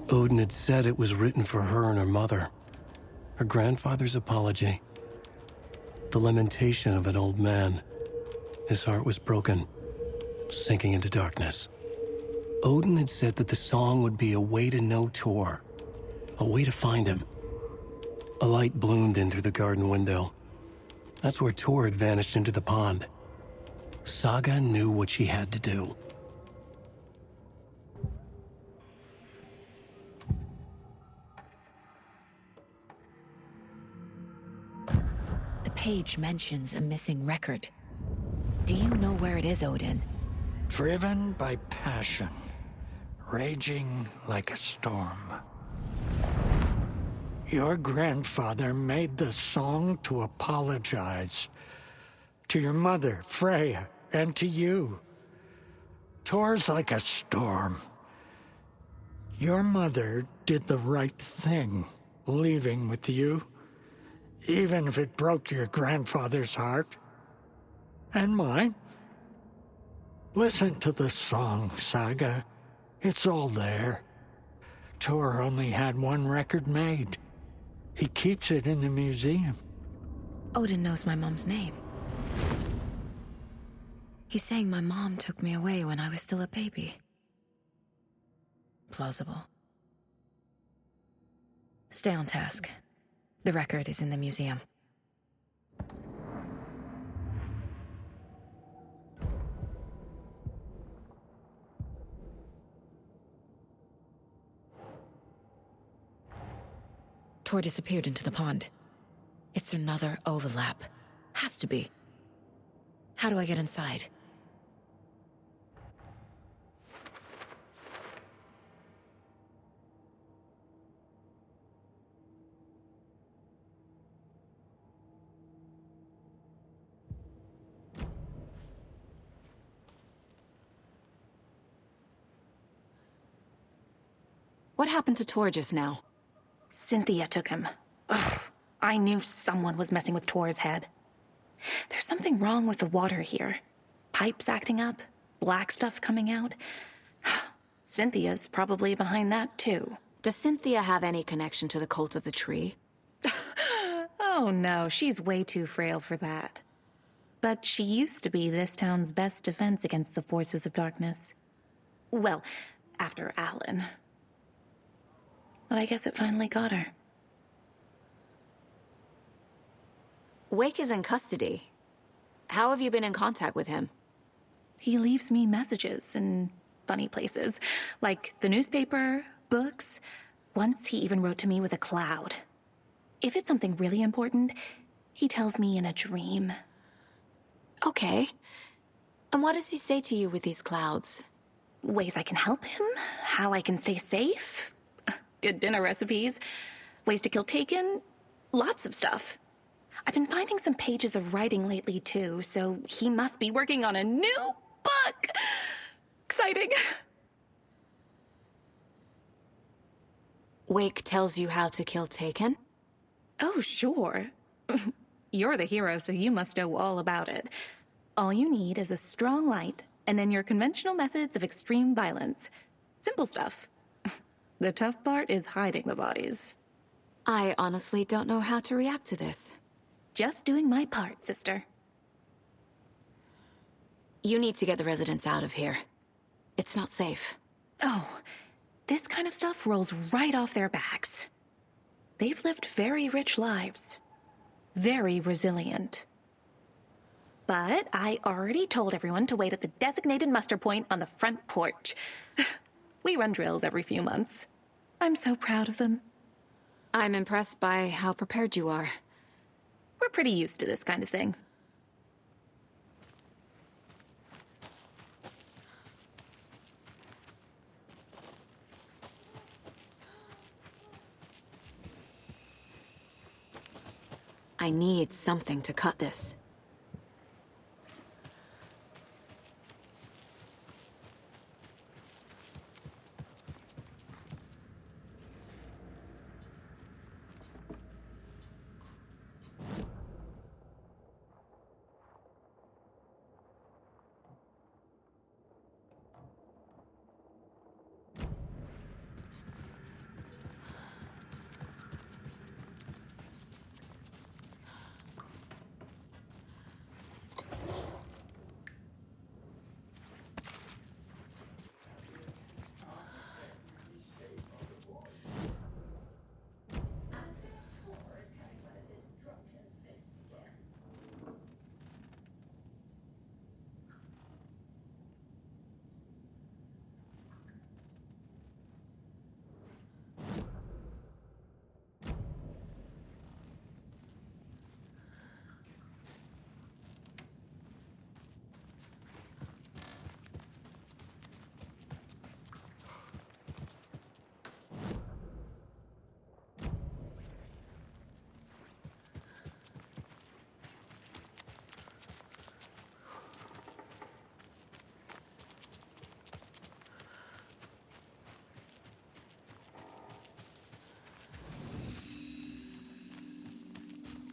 Odin had said it was written for her and her mother. Her grandfather's apology. The lamentation of an old man. His heart was broken, sinking into darkness. Odin had said that the song would be a way to know Tor, a way to find him. A light bloomed in through the garden window. That's where Tor had vanished into the pond. Saga knew what she had to do. The page mentions a missing record. Do you know where it is, Odin? Driven by passion, raging like a storm. Your grandfather made the song to apologize to your mother, Freya, and to you. Tor's like a storm. Your mother did the right thing, leaving with you, even if it broke your grandfather's heart. And mine. Listen to the song, Saga. It's all there. Tor only had one record made. He keeps it in the museum. Odin knows my mom's name. He's saying my mom took me away when I was still a baby. Plausible. Stay on task. The record is in the museum. Tor disappeared into the pond. It's another overlap. Has to be. How do I get inside? What happened to Tor just now? Cynthia took him. Ugh, I knew someone was messing with Tor's head. There's something wrong with the water here. Pipes acting up, black stuff coming out. Cynthia's probably behind that, too. Does Cynthia have any connection to the cult of the tree? Oh no, she's way too frail for that. But she used to be this town's best defense against the forces of darkness. Well, after Alan. But I guess it finally got her. Wake is in custody. How have you been in contact with him? He leaves me messages in funny places, like the newspaper, books. Once he even wrote to me with a cloud. If it's something really important, he tells me in a dream. Okay. And what does he say to you with these clouds? Ways I can help him, how I can stay safe, good dinner recipes, ways to kill Taken, lots of stuff. I've been finding some pages of writing lately too, so he must be working on a new book. Exciting. Wake tells you how to kill Taken? Oh, sure. You're the hero, so you must know all about it. All you need is a strong light, and then your conventional methods of extreme violence. Simple stuff. The tough part is hiding the bodies. I honestly don't know how to react to this. Just doing my part, sister. You need to get the residents out of here. It's not safe. Oh, this kind of stuff rolls right off their backs. They've lived very rich lives. Very resilient. But I already told everyone to wait at the designated muster point on the front porch. We run drills every few months. I'm so proud of them. I'm impressed by how prepared you are. We're pretty used to this kind of thing. I need something to cut this.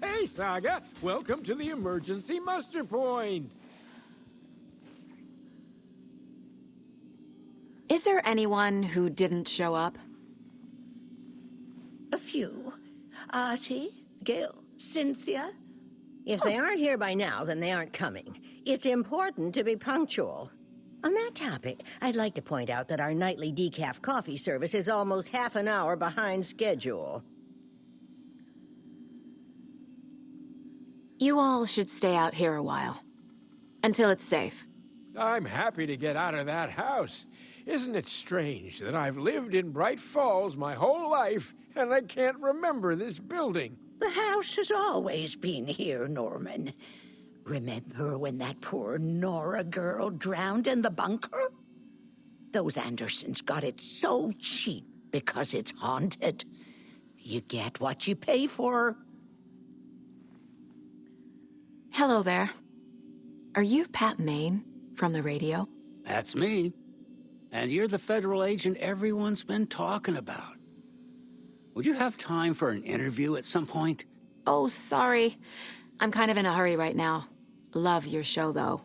Hey, Saga! Welcome to the emergency muster point! Is there anyone who didn't show up? A few. Ahti, Gil, Cynthia. If they aren't here by now, then they aren't coming. It's important to be punctual. On that topic, I'd like to point out that our nightly decaf coffee service is almost half an hour behind schedule. You all should stay out here a while. Until it's safe. I'm happy to get out of that house. Isn't it strange that I've lived in Bright Falls my whole life, and I can't remember this building? The house has always been here, Norman. Remember when that poor Nora girl drowned in the bunker? Those Andersons got it so cheap because it's haunted. You get what you pay for. Hello there. Are you Pat Maine from the radio? That's me. And you're the federal agent everyone's been talking about. Would you have time for an interview at some point? Oh, sorry. I'm kind of in a hurry right now. Love your show, though.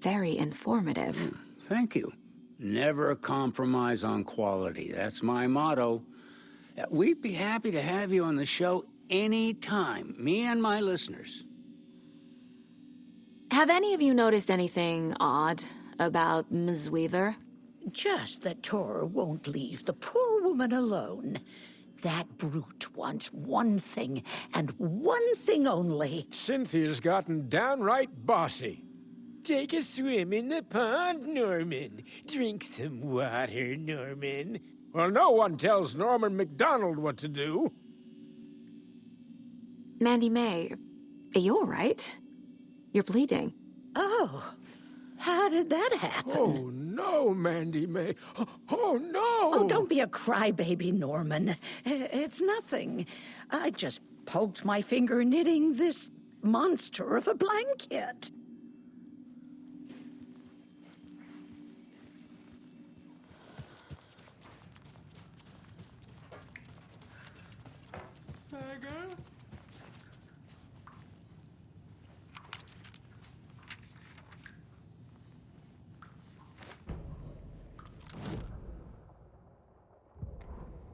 Very informative. Thank you. Never compromise on quality. That's my motto. We'd be happy to have you on the show anytime, me and my listeners. Have any of you noticed anything odd about Ms. Weaver? Just that Tor won't leave the poor woman alone. That brute wants one thing, and one thing only. Cynthia's gotten downright bossy. Take a swim in the pond, Norman. Drink some water, Norman. Well, no one tells Norman MacDonald what to do. Mandy May, are you all right? You're bleeding. Oh, how did that happen? Oh, no, Mandy May. Oh, no! Oh, don't be a crybaby, Norman. It's nothing. I just poked my finger knitting this monster of a blanket. Saga?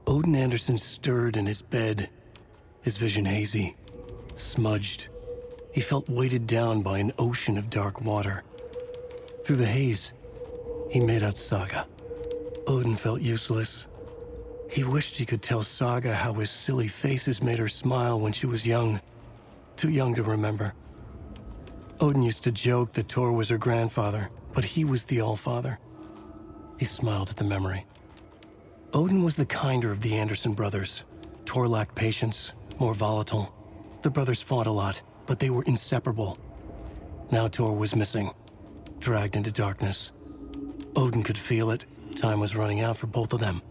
Odin Anderson stirred in his bed, his vision hazy, smudged. He felt weighted down by an ocean of dark water. Through the haze, he made out Saga. Odin felt useless. He wished he could tell Saga how his silly faces made her smile when she was young, too young to remember. Odin used to joke that Tor was her grandfather, but he was the Allfather. He smiled at the memory. Odin was the kinder of the Anderson brothers. Tor lacked patience, more volatile. The brothers fought a lot, but they were inseparable. Now Tor was missing, dragged into darkness. Odin could feel it. Time was running out for both of them.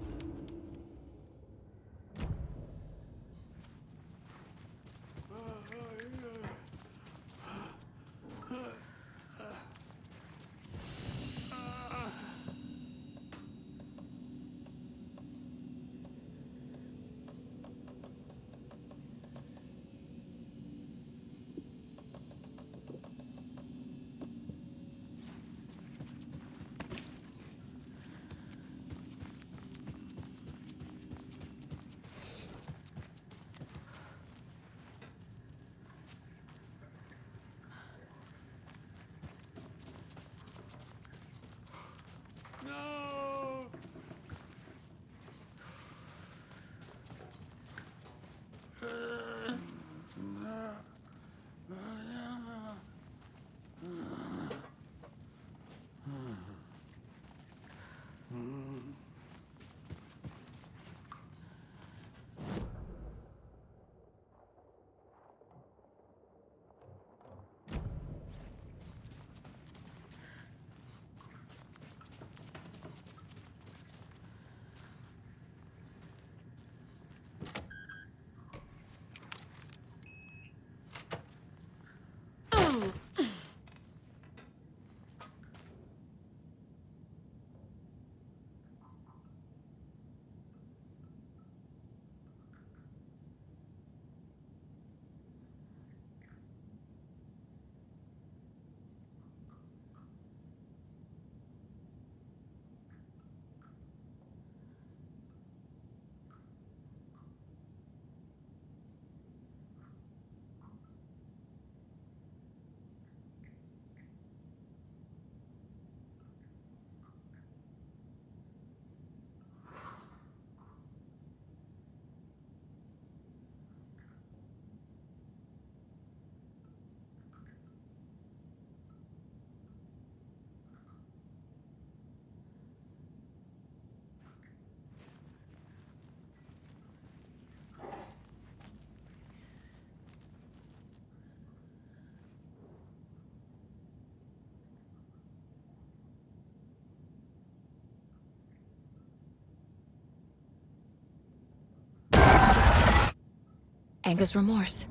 Anger's remorse.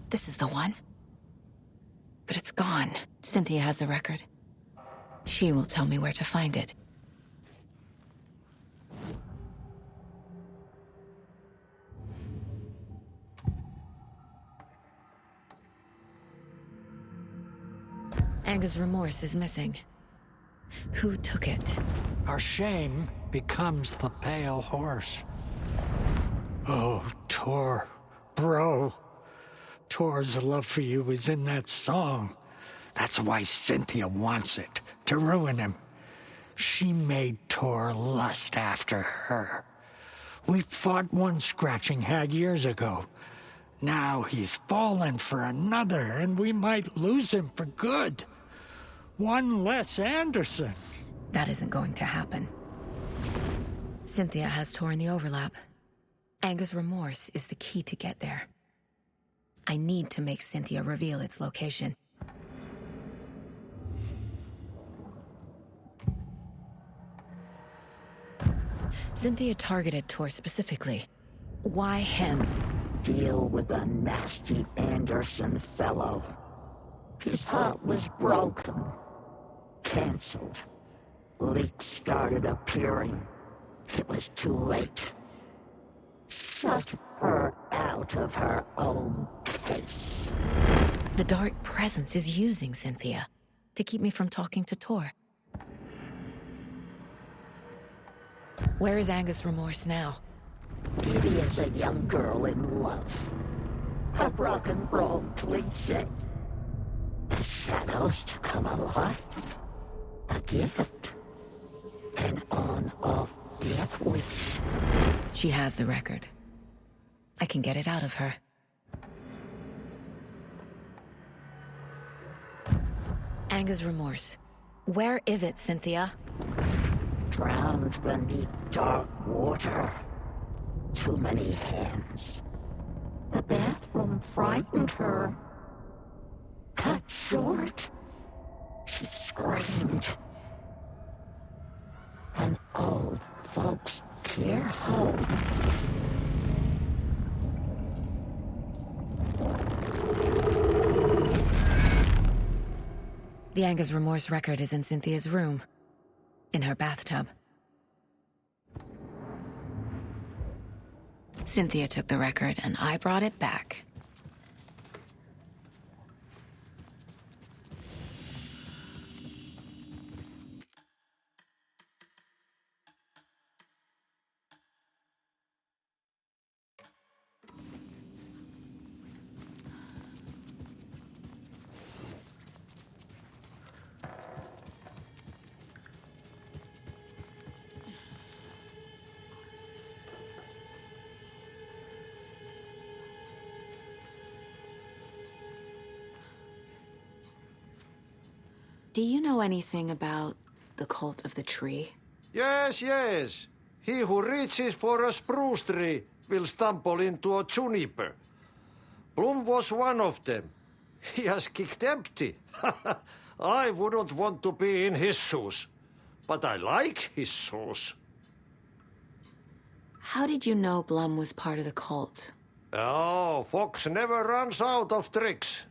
This is the one. But it's gone. Cynthia has the record. She will tell me where to find it. Anger's remorse is missing. Who took it? Our shame becomes the pale horse. Oh, Tor. Bro. Tor's love for you is in that song. That's why Cynthia wants it, to ruin him. She made Tor lust after her. We fought one scratching hag years ago. Now he's fallen for another, and we might lose him for good. One less Anderson. That isn't going to happen. Cynthia has Tor in the overlap. Anger's remorse is the key to get there. I need to make Cynthia reveal its location. Cynthia targeted Tor specifically. Why him? Deal with the nasty Anderson fellow. His heart was broken. Cancelled. Leaks started appearing. It was too late. Shut her out of her own case. The dark presence is using Cynthia to keep me from talking to Tor. Where is Anger's remorse now? Beauty is a young girl in love. A rock and roll cliche. The shadows to come alive. A gift. An on-off death wish. She has the record. I can get it out of her. Anger's remorse. Where is it, Cynthia? Drowned beneath dark water. Too many hands. The bathroom frightened her. Cut short. She screamed. An old folks' care home. The Anger's remorse record is in Cynthia's room. In her bathtub. Cynthia took the record, and I brought it back. Do you know anything about the cult of the tree? Yes, yes. He who reaches for a spruce tree will stumble into a juniper. Bloom was one of them. He has kicked empty. I wouldn't want to be in his shoes. But I like his shoes. How did you know Blum was part of the cult? Oh, Fox never runs out of tricks.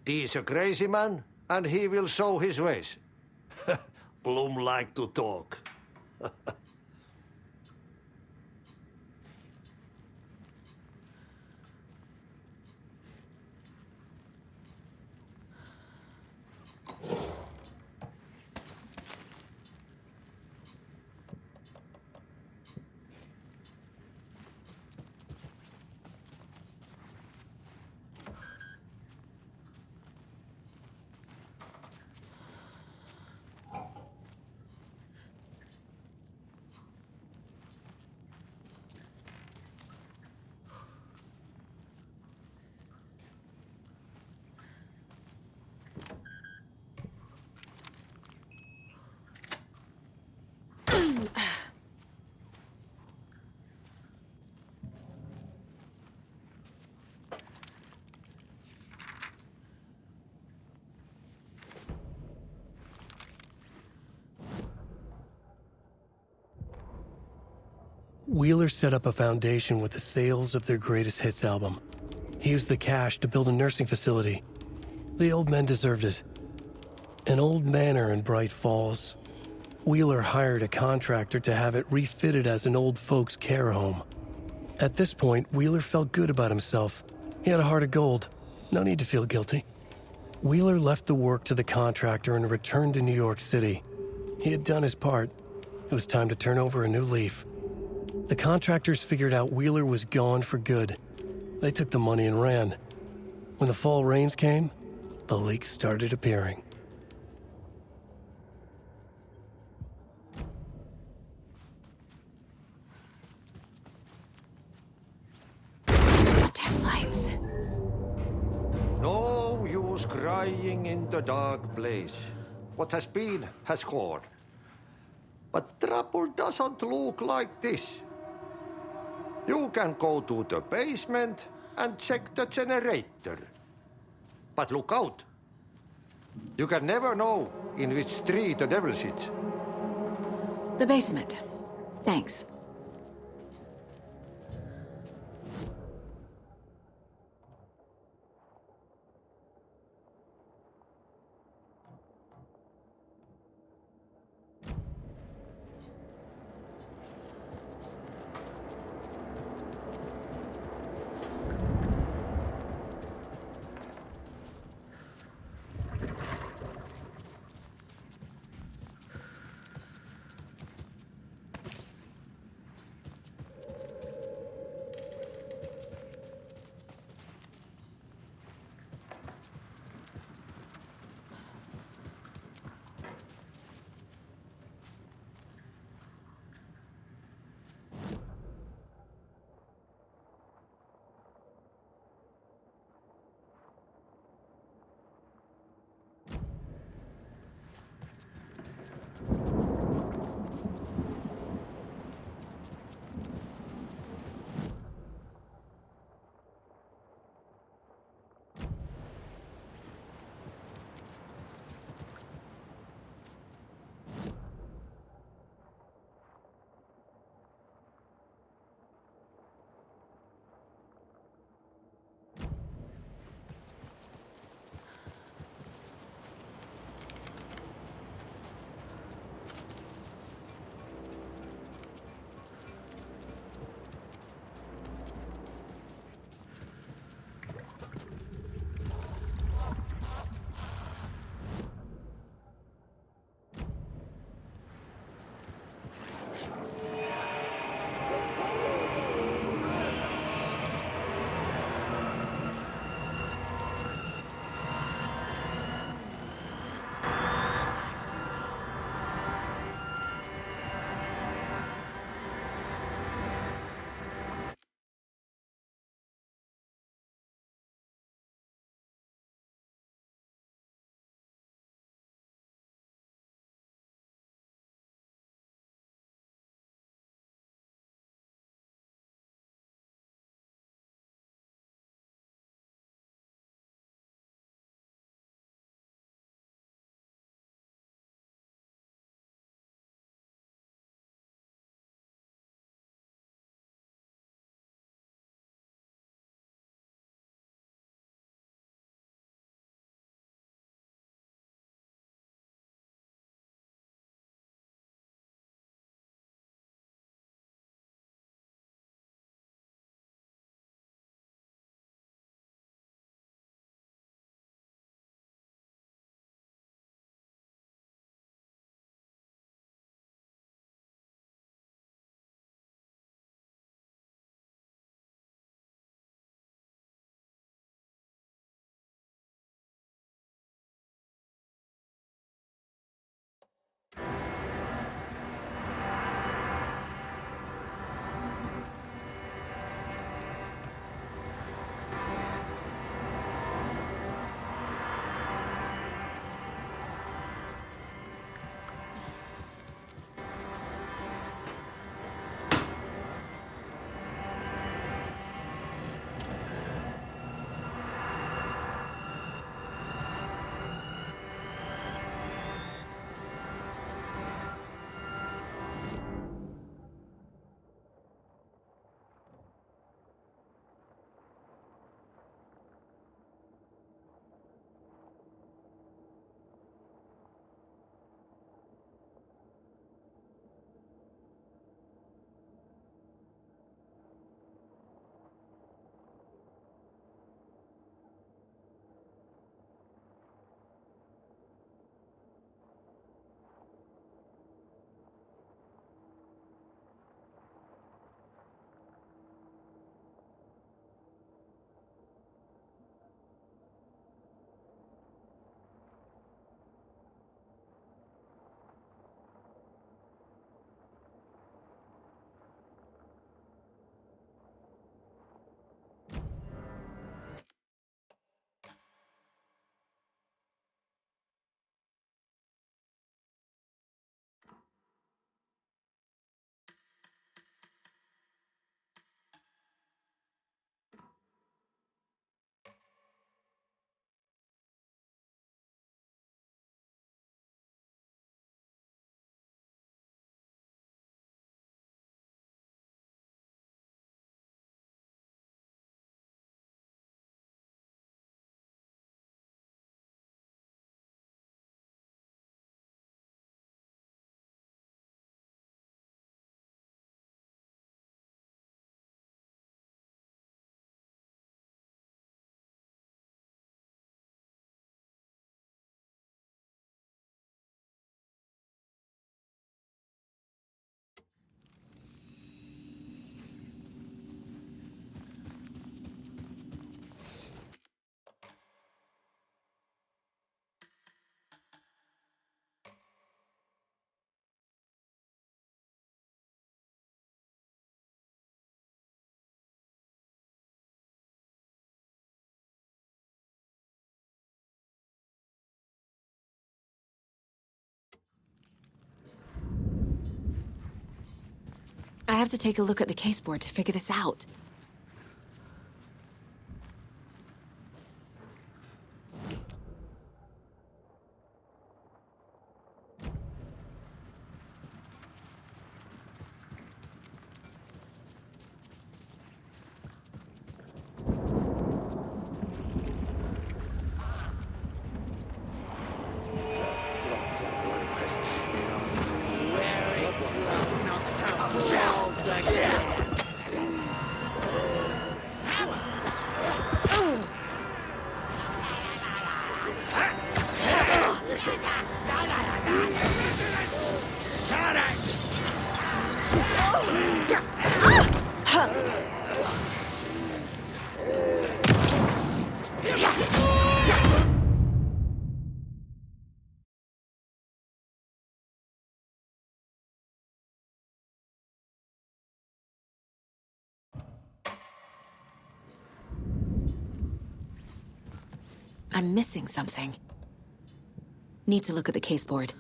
He's a crazy man, and he will show his ways. Bloom like to talk. Wheeler set up a foundation with the sales of their greatest hits album. He used the cash to build a nursing facility. The old men deserved it. An old manor in Bright Falls. Wheeler hired a contractor to have it refitted as an old folks' care home. At this point, Wheeler felt good about himself. He had a heart of gold. No need to feel guilty. Wheeler left the work to the contractor and returned to New York City. He had done his part. It was time to turn over a new leaf. The contractors figured out Wheeler was gone for good. They took the money and ran. When the fall rains came, the leaks started appearing. Damn lights. No use crying in the dark place. What has been has gone. But trouble doesn't look like this. You can go to the basement and check the generator. But look out. You can never know in which tree the devil sits. The basement. Thanks. I have to take a look at the caseboard to figure this out. I'm missing something. Need to look at the caseboard.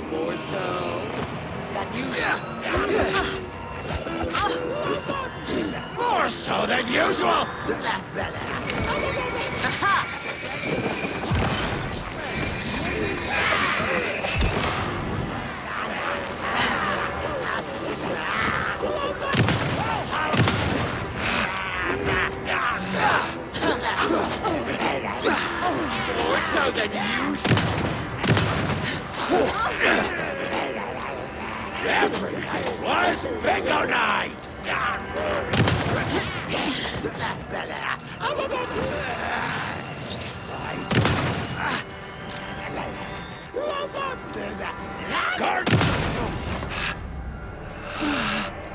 More so than usual! More so than usual! Every night was bingo night!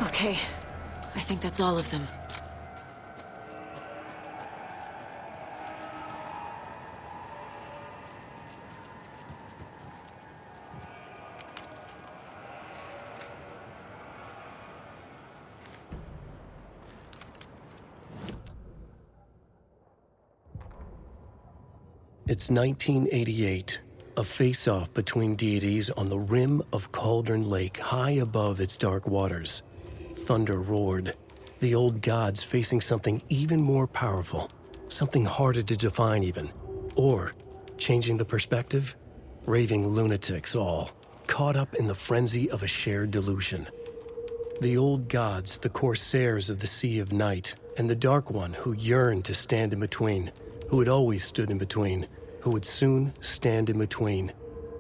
Okay, I think that's all of them. It's 1988, a face-off between deities on the rim of Cauldron Lake, high above its dark waters. Thunder roared, the old gods facing something even more powerful, something harder to define even. Or, changing the perspective, raving lunatics all, caught up in the frenzy of a shared delusion. The old gods, the corsairs of the Sea of Night, and the Dark One who yearned to stand in between, who had always stood in between, who would soon stand in between.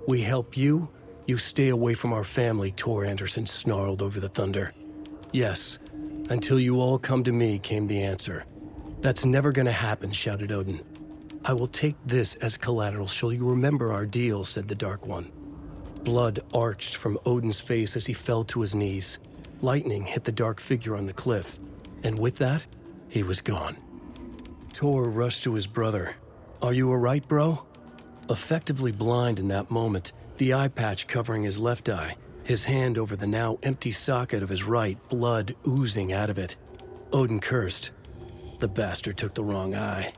We help you, you stay away from our family, Tor Anderson snarled over the thunder. Yes, until you all come to me, came the answer. That's never gonna happen, shouted Odin. I will take this as collateral, shall you remember our deal, said the Dark One. Blood arched from Odin's face as he fell to his knees. Lightning hit the dark figure on the cliff, and with that, he was gone. Tor rushed to his brother. Are you all right, bro? Effectively blind in that moment, the eye patch covering his left eye, his hand over the now empty socket of his right, blood oozing out of it. Odin cursed. The bastard took the wrong eye.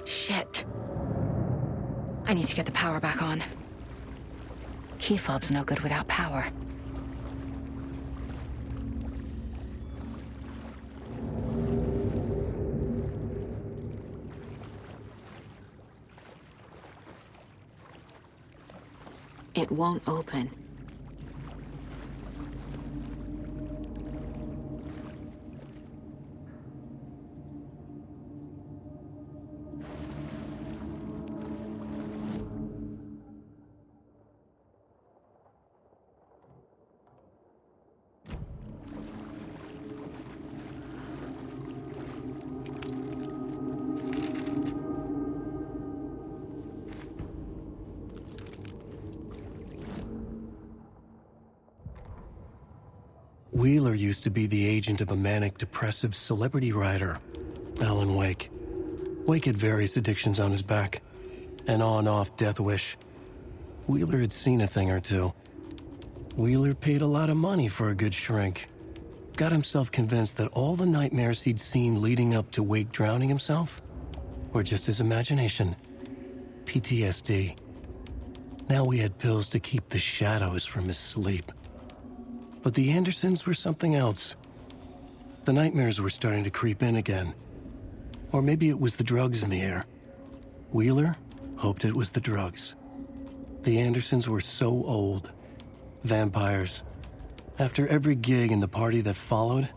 Shit. I need to get the power back on. Key fob's no good without power. It won't open. Wheeler used to be the agent of a manic-depressive celebrity writer, Alan Wake. Wake had various addictions on his back, an on-off death wish. Wheeler had seen a thing or two. Wheeler paid a lot of money for a good shrink. Got himself convinced that all the nightmares he'd seen leading up to Wake drowning himself were just his imagination. PTSD. Now we had pills to keep the shadows from his sleep. But the Andersons were something else. The nightmares were starting to creep in again. Or maybe it was the drugs in the air. Wheeler hoped it was the drugs. The Andersons were so old. Vampires. After every gig and the party that followed,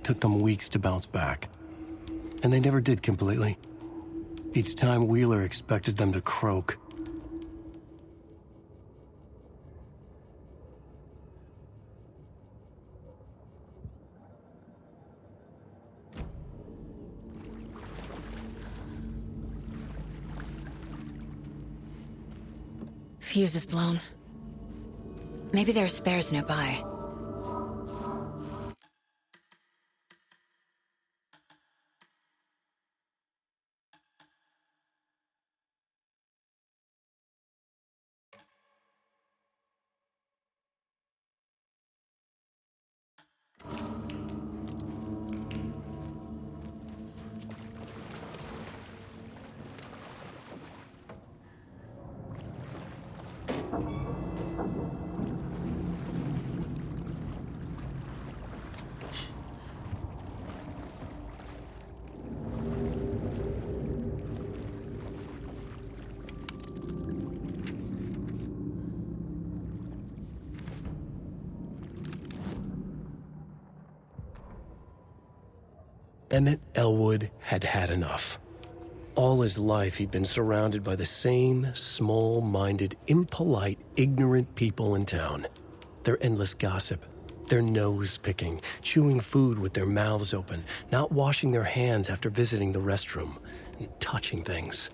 took them weeks to bounce back. And they never did completely. Each time Wheeler expected them to croak. Fuse is blown. Maybe there are spares nearby. Emmett Elwood had had enough. All his life, he'd been surrounded by the same small-minded, impolite, ignorant people in town. Their endless gossip, their nose-picking, chewing food with their mouths open, not washing their hands after visiting the restroom, and touching things.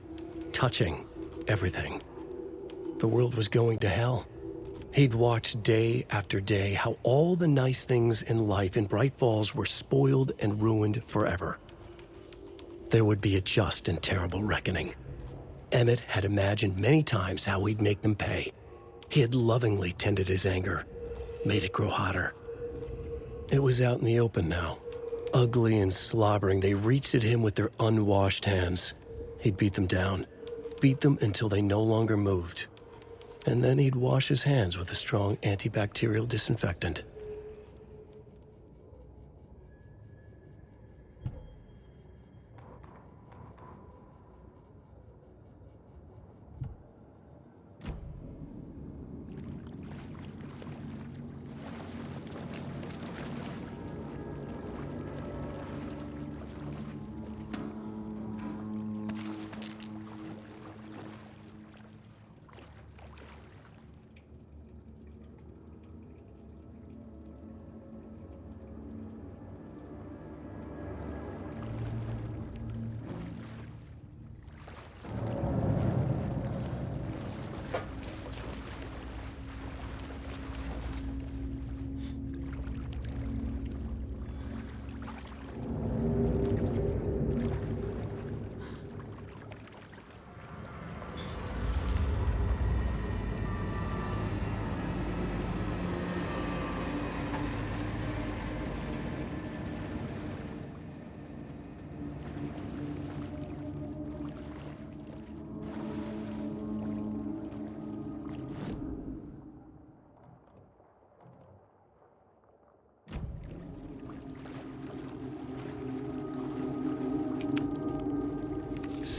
Touching everything. The world was going to hell. He'd watched day after day how all the nice things in life in Bright Falls were spoiled and ruined forever. There would be a just and terrible reckoning. Emmett had imagined many times how he'd make them pay. He had lovingly tended his anger, made it grow hotter. It was out in the open now. Ugly and slobbering, they reached at him with their unwashed hands. He'd beat them down, beat them until they no longer moved. And then he'd wash his hands with a strong antibacterial disinfectant.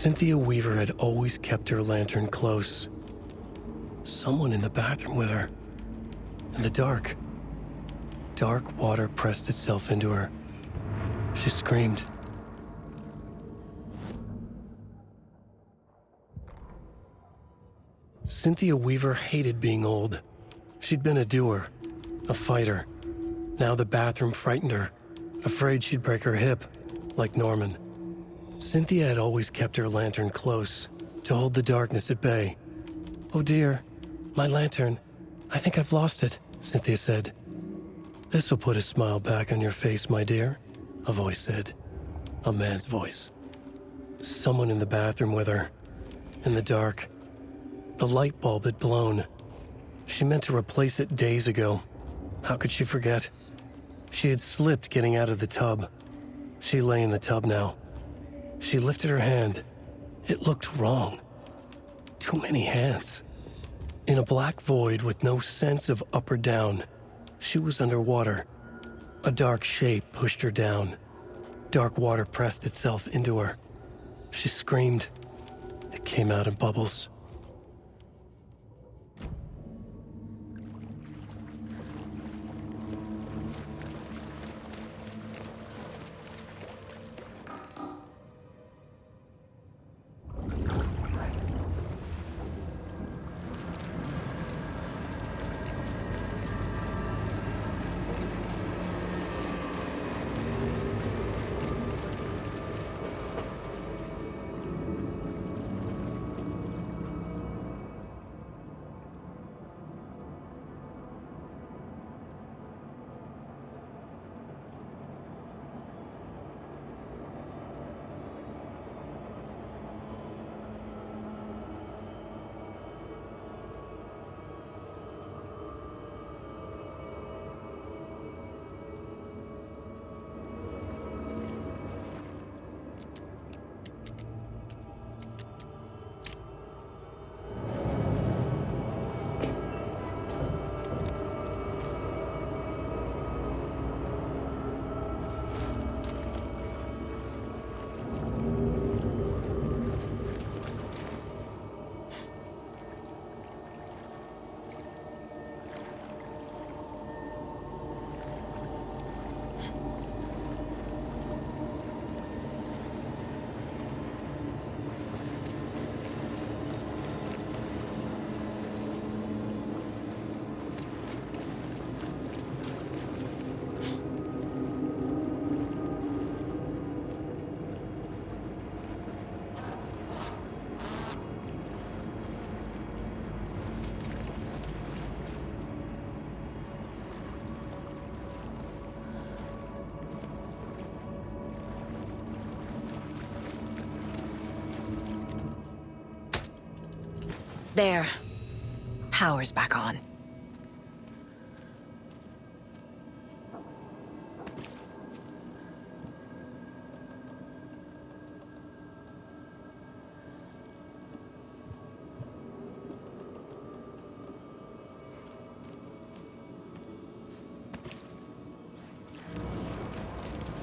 Cynthia Weaver had always kept her lantern close. someone in the bathroom with her. In the dark. Dark water pressed itself into her. She screamed. Cynthia Weaver hated being old. She'd been a doer, a fighter. Now the bathroom frightened her, afraid she'd break her hip, like Norman. Cynthia had always kept her lantern close, to hold the darkness at bay. "Oh dear, my lantern. I think I've lost it," Cynthia said. "This will put a smile back on your face, my dear," a voice said. A man's voice. Someone in the bathroom with her. In the dark. The light bulb had blown. She meant to replace it days ago. How could she forget? She had slipped getting out of the tub. She lay in the tub now. She lifted her hand. It looked wrong. Too many hands. In a black void with no sense of up or down, she was underwater. A dark shape pushed her down. Dark water pressed itself into her. She screamed. It came out in bubbles. There. Power's back on.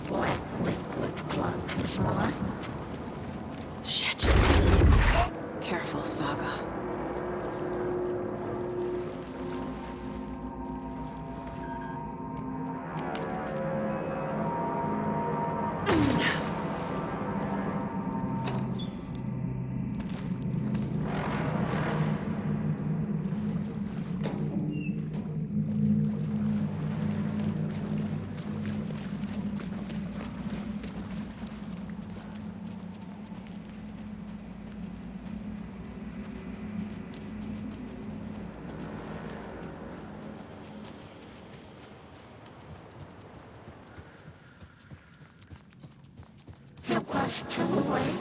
Black liquid clogged his mind. Shit. Careful, Saga. It was too late.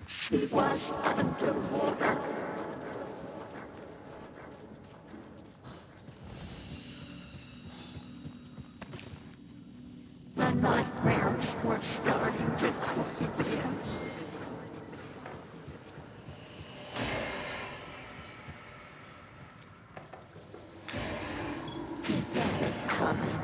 She was underwater. The nightmares were starting to creep in. He had it coming.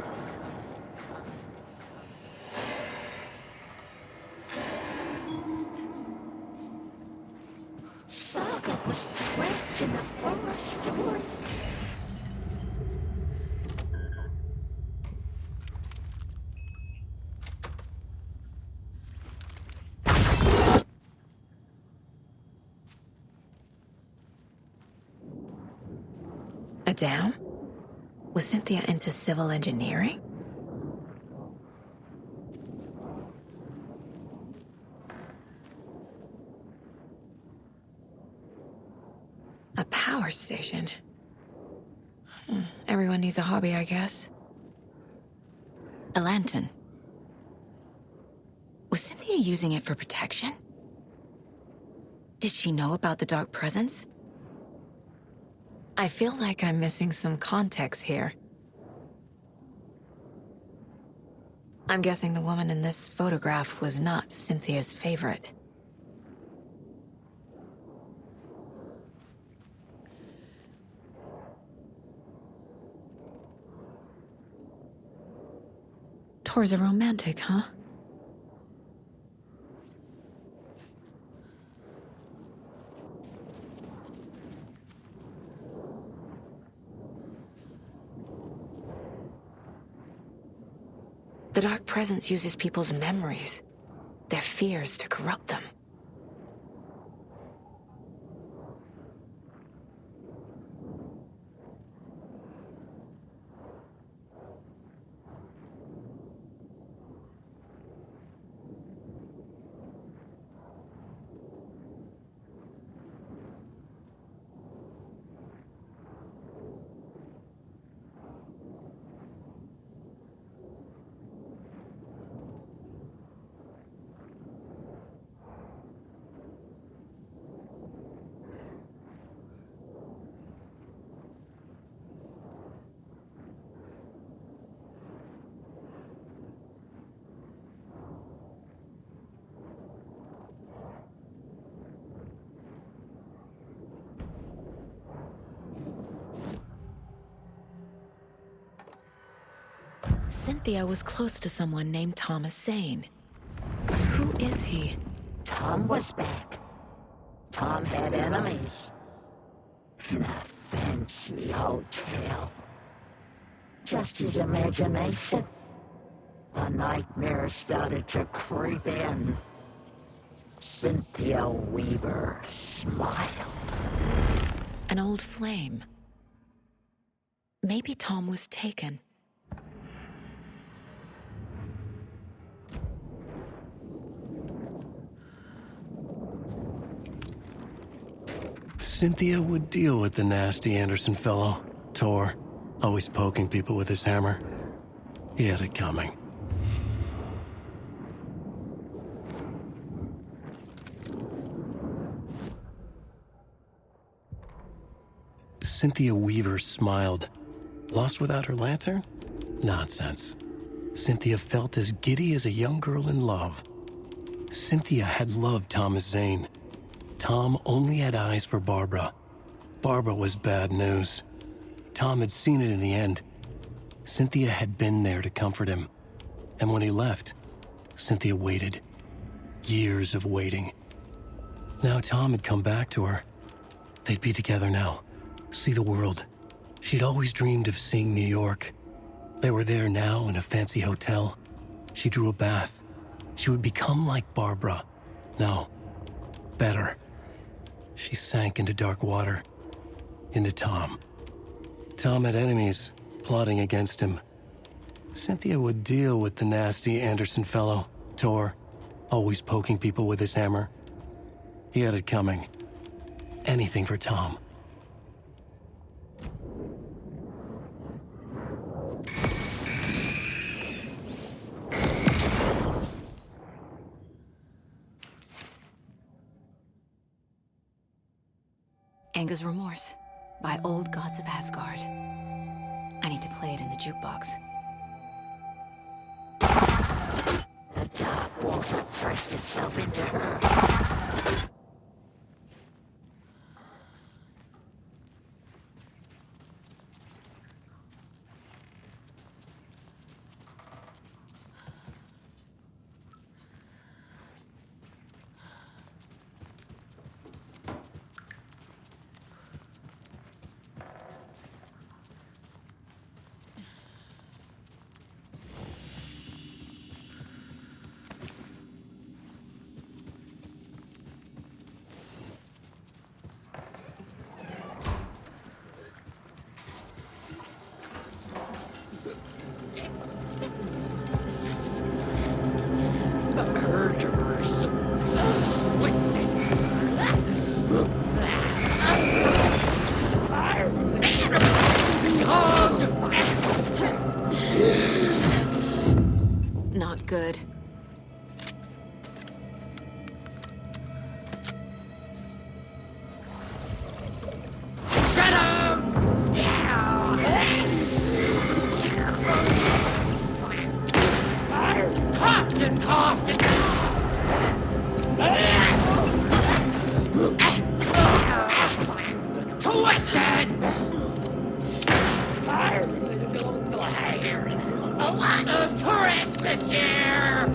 Saga was trapped in the forest story. A dam? Was Cynthia into civil engineering? A power station? Everyone needs a hobby, I guess. A lantern. Was Cynthia using it for protection? Did she know about the dark presence? I feel like I'm missing some context here. I'm guessing the woman in this photograph was not Cynthia's favorite. Tor's a romantic, huh? The dark presence uses people's memories, their fears to corrupt them. Cynthia was close to someone named Thomas Zane. Who is he? Tom was back. Tom had enemies. In a fancy hotel. Just his imagination. The nightmare started to creep in. Cynthia Weaver smiled. An old flame. Maybe Tom was taken. Cynthia would deal with the nasty Anderson fellow, Tor, always poking people with his hammer. He had it coming. Cynthia Weaver smiled. Lost without her lantern? Nonsense. Cynthia felt as giddy as a young girl in love. Cynthia had loved Thomas Zane. Tom only had eyes for Barbara. Barbara was bad news. Tom had seen it in the end. Cynthia had been there to comfort him. And when he left, Cynthia waited. Years of waiting. Now Tom had come back to her. They'd be together now. See the world. She'd always dreamed of seeing New York. They were there now in a fancy hotel. She drew a bath. She would become like Barbara. No, better. She sank into dark water. Into Tom. Tom had enemies plotting against him. Cynthia would deal with the nasty Anderson fellow, Tor, always poking people with his hammer. He had it coming. Anything for Tom. Anger's Remorse by Old Gods of Asgard. I need to play it in the jukebox. The dark water pressed itself into her. twisted! A lot of tourists this year!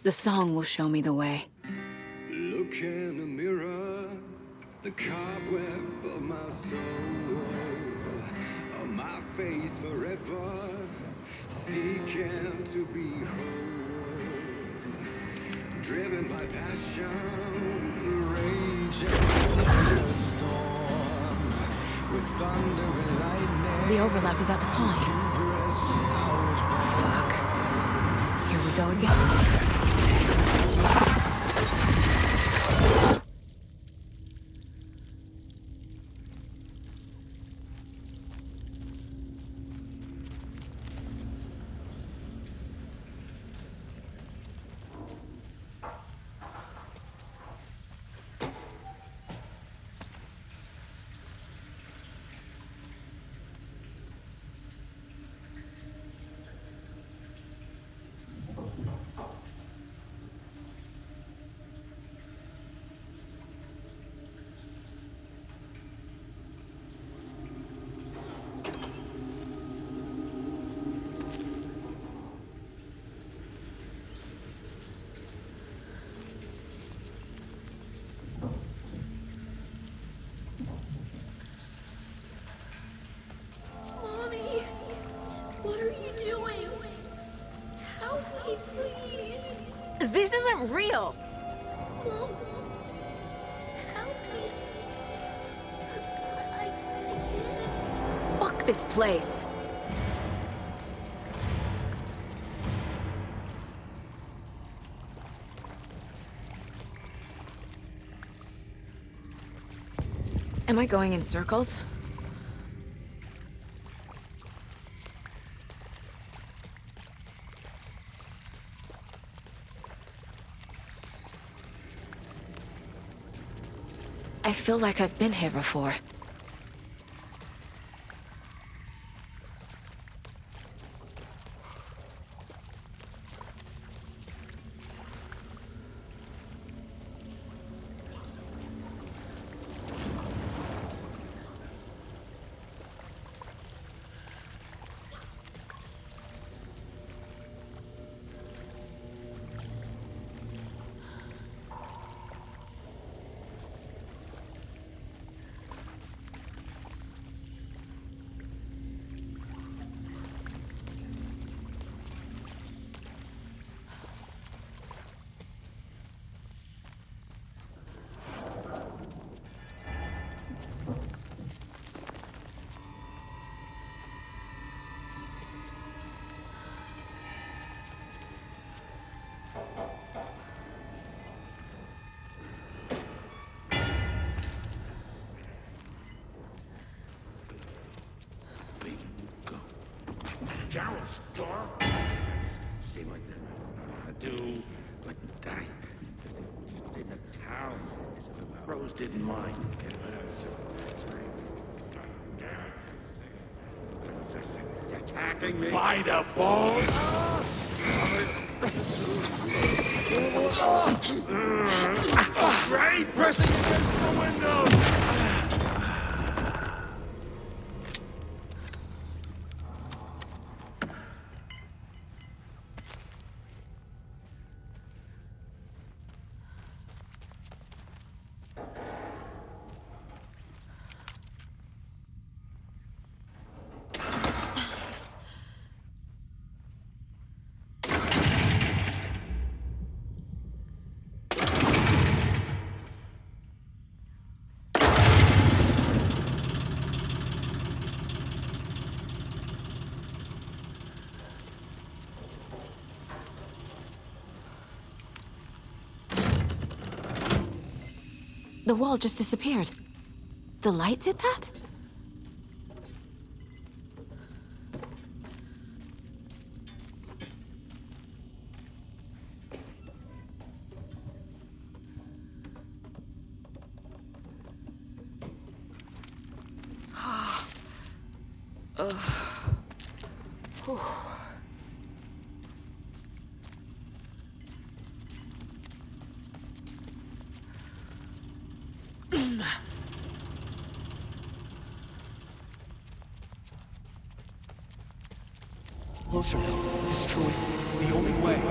The song will show me the way. Look in the mirror, the cobweb of my soul, on my face forever, seeking to be whole, driven by passion, raging in a storm, with thunder and lightning. The overlap is at the pond. Fuck. Here we go again. Mommy, what are you doing? Help me, please. This isn't real! Mom, help me. I can't. Fuck this place! Am I going in circles? I feel like I've been here before. Gerald's store? Seem like they do, but I in the town. Rose didn't mind. Attacking me by the phone. Great, pressing against the window. The wall just disappeared. The light did that? Closer. Destroy. The only way.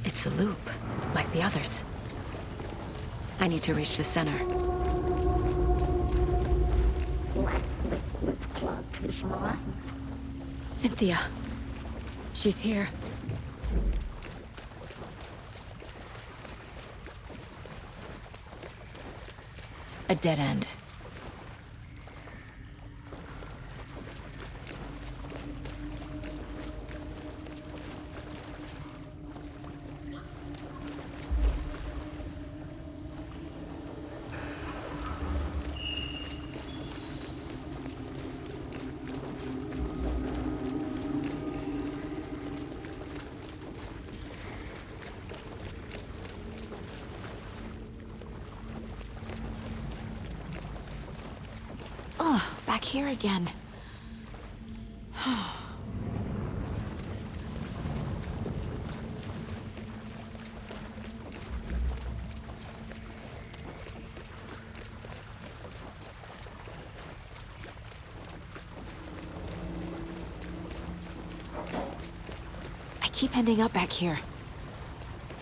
It's a loop, like the others. I need to reach the center. Cynthia. She's here. A dead end. Oh, back here again. I keep ending up back here.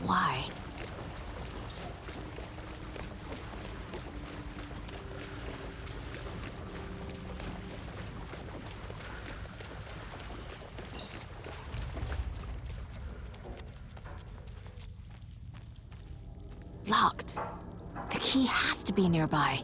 Why? Locked. The key has to be nearby.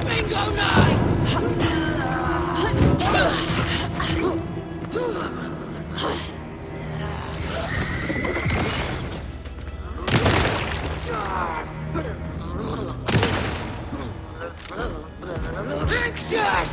Bingo night! Anxious!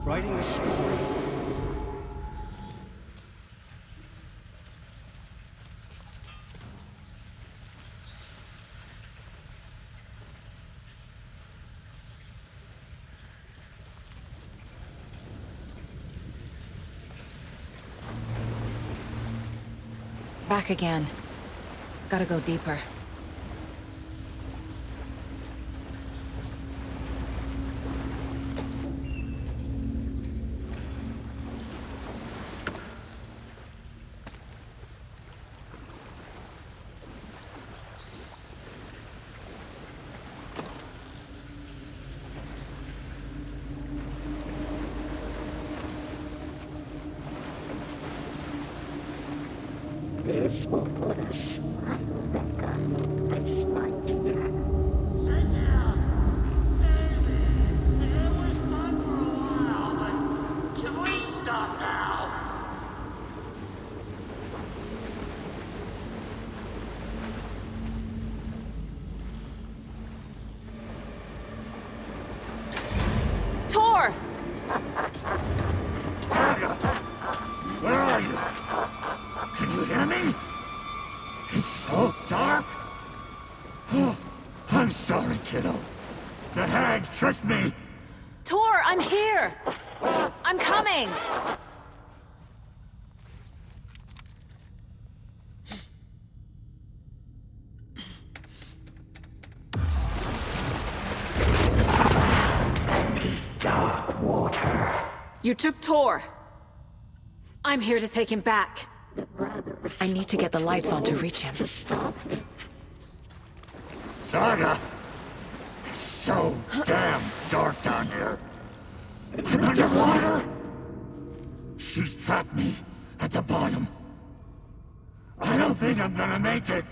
Writing a story. Back again. Gotta go deeper. This will put a smile back on your face, my dear. Cynthia! Baby! It was fun for a while, but can we stop now? Tor! Saga! Where are you? Can you hear me? It's so dark. Oh, I'm sorry, kiddo. The hag tricked me. Tor, I'm here! I'm coming! Dark water. You took Tor. I'm here to take him back. I need to get the lights on to reach him. Saga! It's so damn dark down here. I'm underwater. She's trapped me at the bottom. I don't think I'm gonna make it.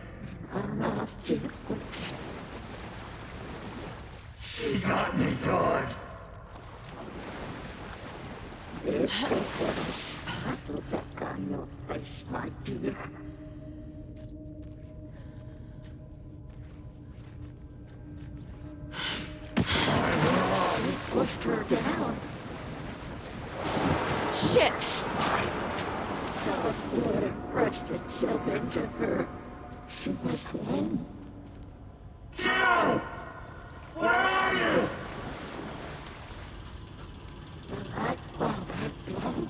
She got me good. On your face, my dear. Pushed her down. Shit! The water pressed itself into her. She was home. Kiddo! Where are you? The light bulb had blown.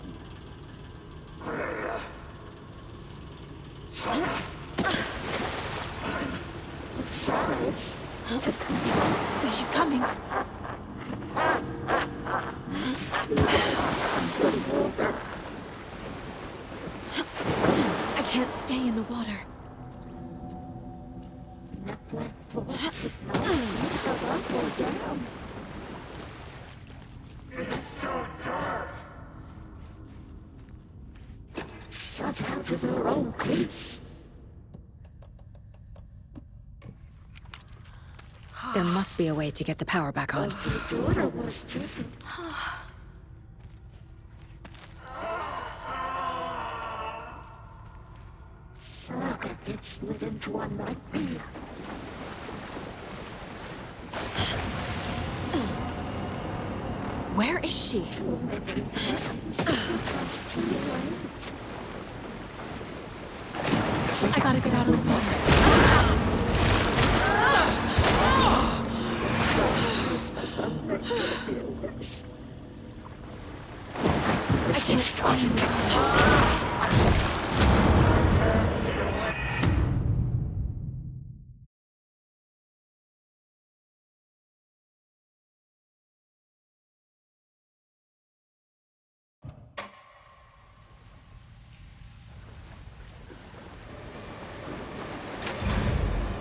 She's coming. I can't stay in the water. It's so dark. Shut out of their own peace. There must be a way to get the power back on. Your daughter was taken. Saga gets slid into a nightmare. Where is she? I gotta get out of the water. I can't stay in the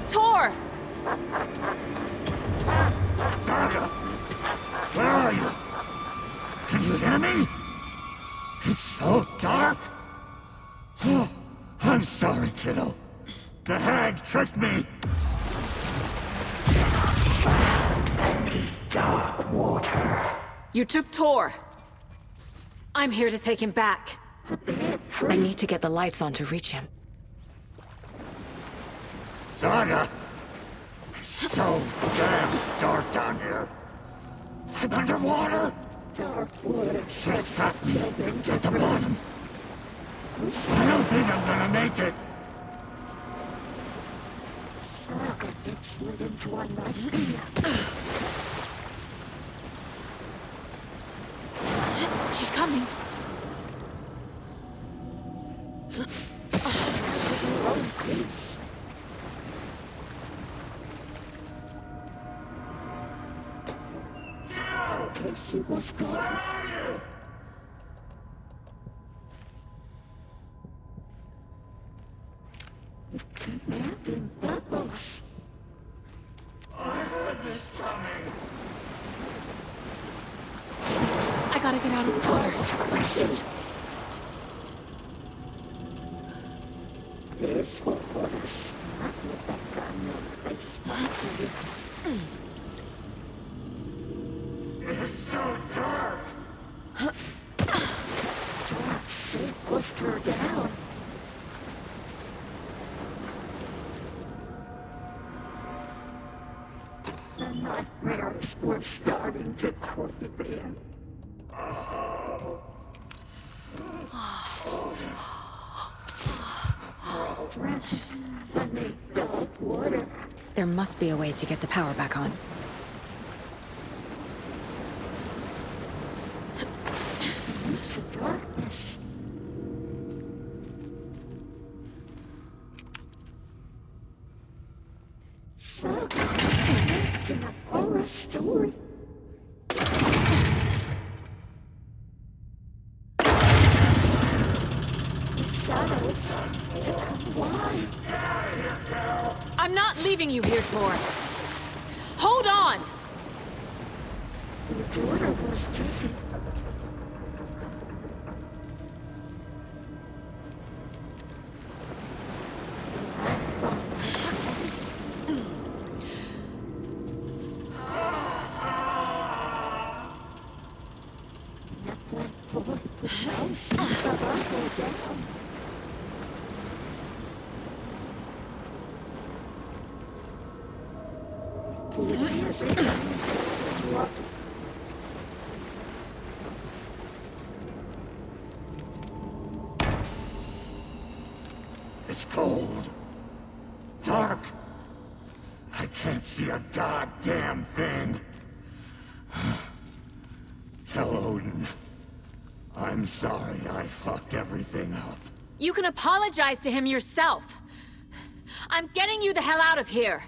Tor! Saga! Where are you? Can you hear me? It's so dark. Oh, I'm sorry, kiddo. The hag tricked me. Dark water. You took Tor. I'm here to take him back. I need to get the lights on to reach him. Saga! It's so damn dark down here. I'm underwater. Dark water. She's trapped me at the bottom. I don't think I'm gonna make it. Saga gets slid into a nightmare. She's coming. Your own peace. She was gone. It came out in bubbles. I heard this coming. I gotta get out of the water. This will put a smack back on your face. It's so dark. She pushed her down. The nightmares were starting to creep in. I need dark water. There must be a way to get the power back on. Darkness. Saga in a horror story. Shadows. Why? I'm not leaving you here, Tor. Hold on! Your daughter was taken. It's cold. Dark. I can't see a goddamn thing. Tell Odin. I'm sorry I fucked everything up. You can apologize to him yourself. I'm getting you the hell out of here.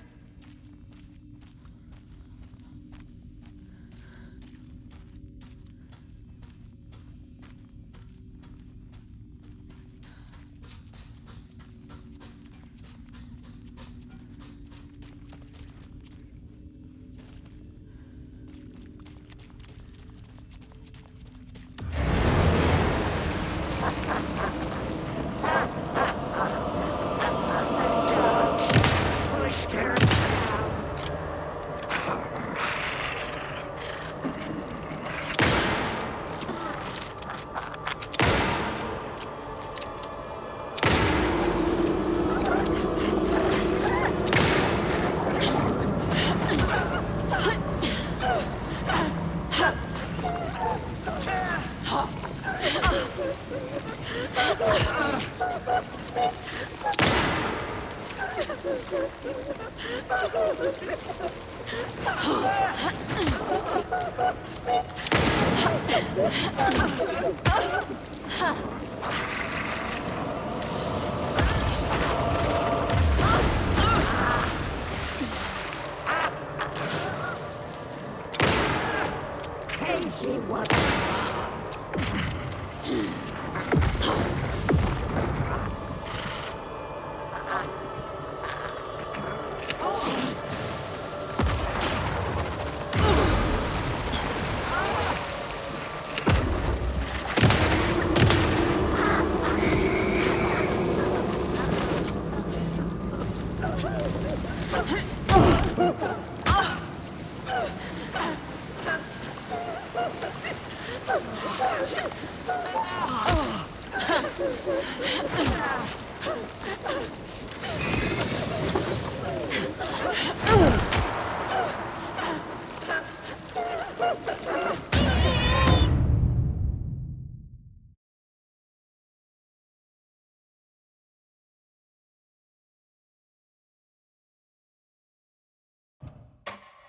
Casey, what?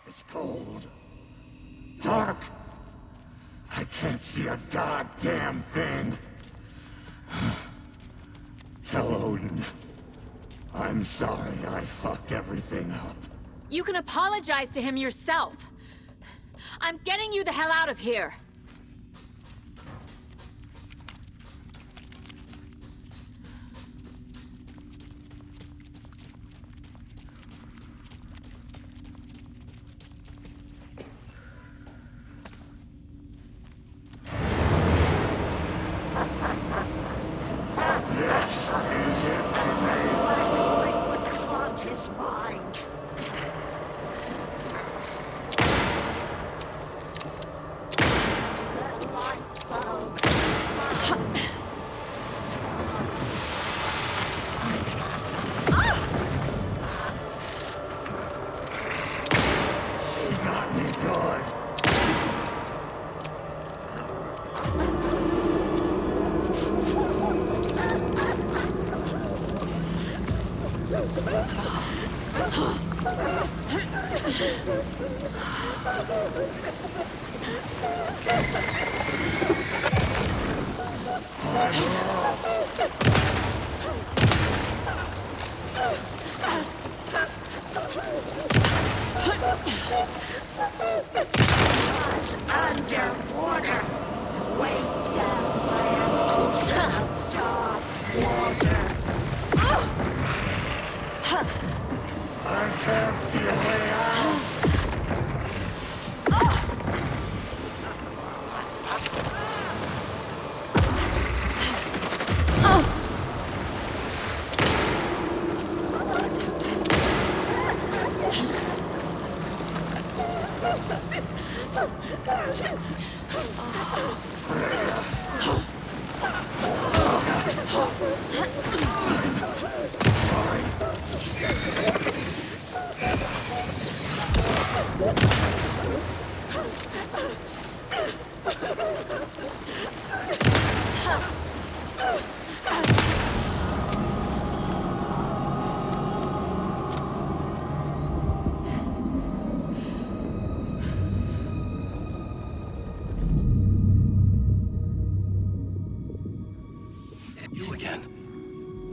It's cold. Dark. I can't see a goddamn thing. Tell Odin. I'm sorry I fucked everything up. You can apologize to him yourself. I'm getting you the hell out of here. Underwater, way down by an ocean of dark water. I can't see a way out. You again.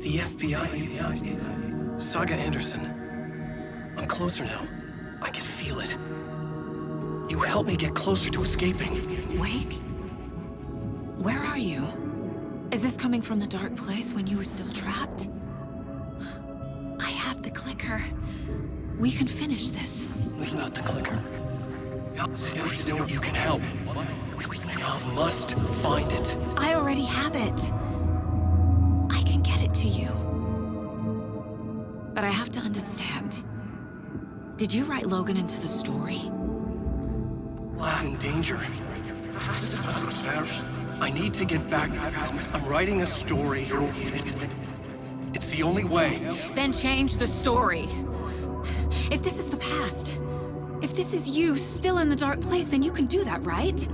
The FBI. Saga Anderson. I'm closer now. I can feel it. You helped me get closer to escaping. Wake? Where are you? Is this coming from the dark place when you were still trapped? I have the clicker. We can finish this. We've got the clicker. You can help. I must find it. I already have it. I can get it to you. But I have to understand. Did you write Logan into the story? Lad's in danger. I need to get back. I'm writing a story. It's the only way. Then change the story. If this is the past, if this is you still in the dark place, then you can do that, right?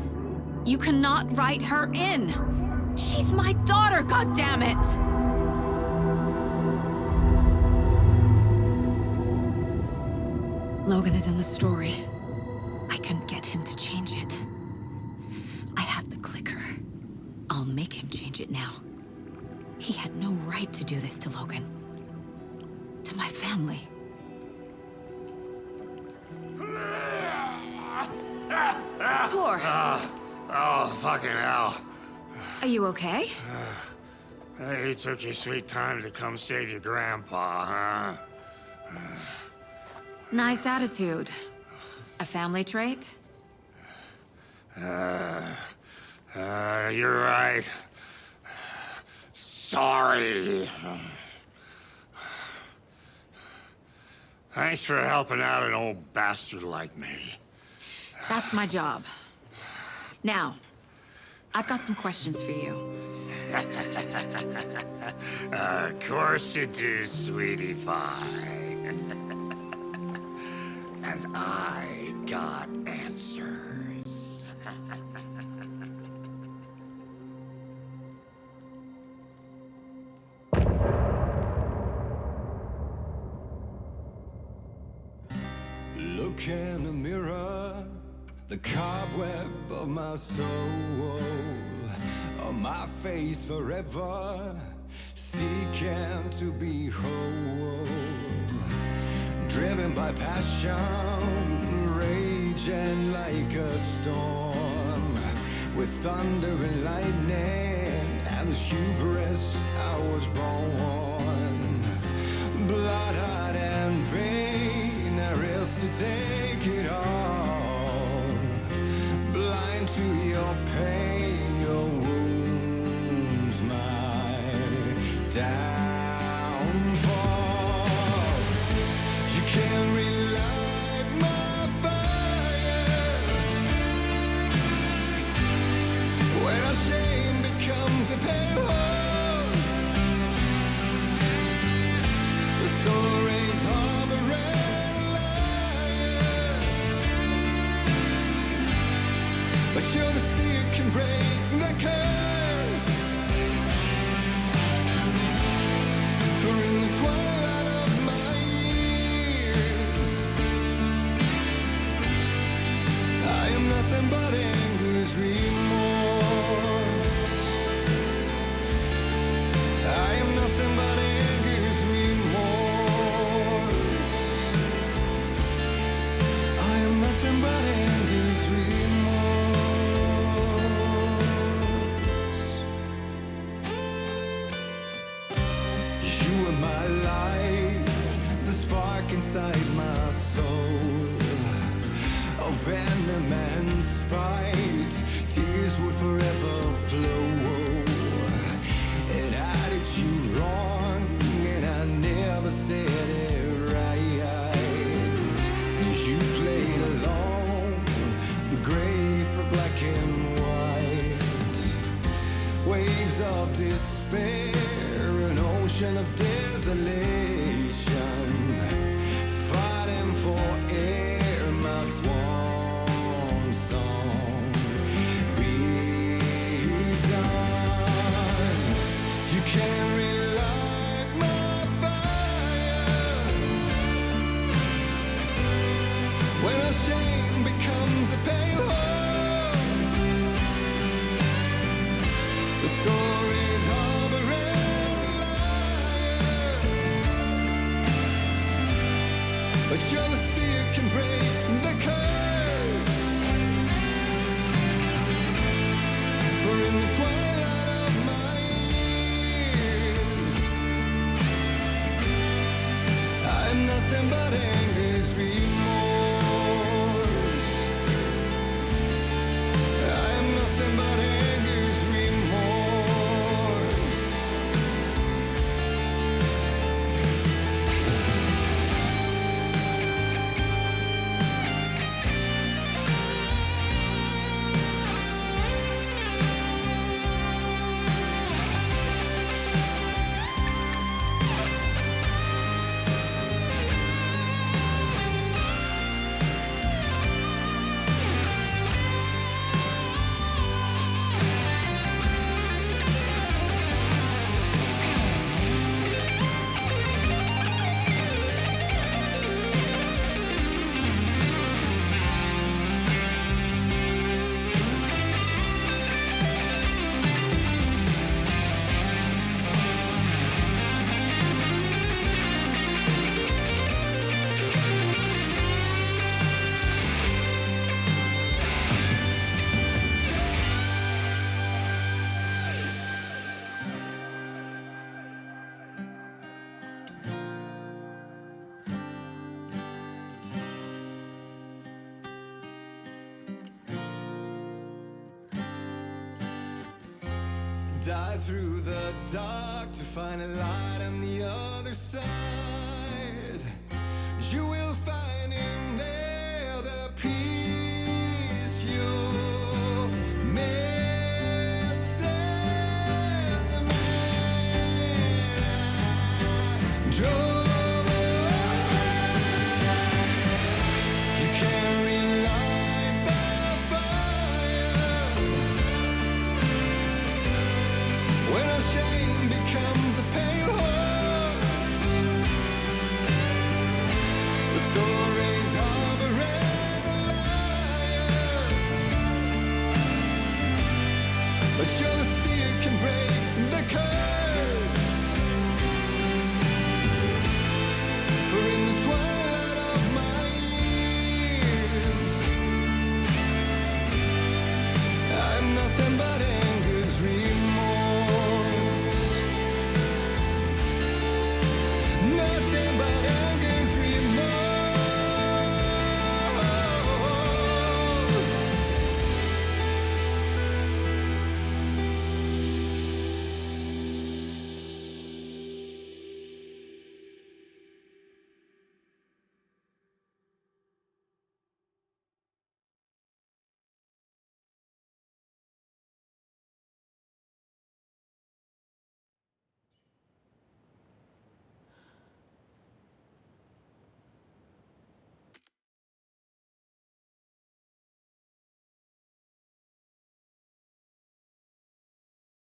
You cannot write her in. She's my daughter, goddammit! Logan is in the story. I couldn't get him to change it. I have the clicker. I'll make him change it now. He had no right to do this to Logan. To my family. Tor! Oh, fucking hell. Are you okay? You took your sweet time to come save your grandpa, huh? Nice attitude. A family trait? You're right. Sorry. Thanks for helping out an old bastard like me. That's my job. Now, I've got some questions for you. Of course you do, sweetie pie. And I got answers. Look in the mirror, the cobweb of my soul, on my face forever, seeking to be whole. Driven by passion, raging like a storm, with thunder and lightning, and the hubris I was born. Blood-hot and vain, I risk to take it all. Blind to your pain, your wounds, my downfall. You can't relight my fire when our shame becomes a pale horse. The stories harboring a liar, but you're the sea that can break the curse. For in the twilight of my years, I am nothing but anger's remorse. I am nothing but anger's remorse. I am nothing but anger's remorse. You are my light, the spark inside my soul. Of venom and spite, tears would forever flow. And I did you wrong, and I never said it right. And you played along, the gray for black and white. Waves of despair, an ocean of desolation, fighting for air, my swan song. Be done. You can't relight my fire when our shame becomes a pale horse. The stories harboring a liar, but you're the sea that can break the curse. For in the twilight of my years, I am nothing but anger's remorse. I am nothing but anger's remorse. dive through the dark to find a light on the other side. You will find in there the peace you're missing. The man I drove you can't relight the fire when our shame becomes a pale horse. The stories harboring a liar, but you're the seer can break the curse. For in the twilight of my years, I'm nothing but anger's remorse. Nothing but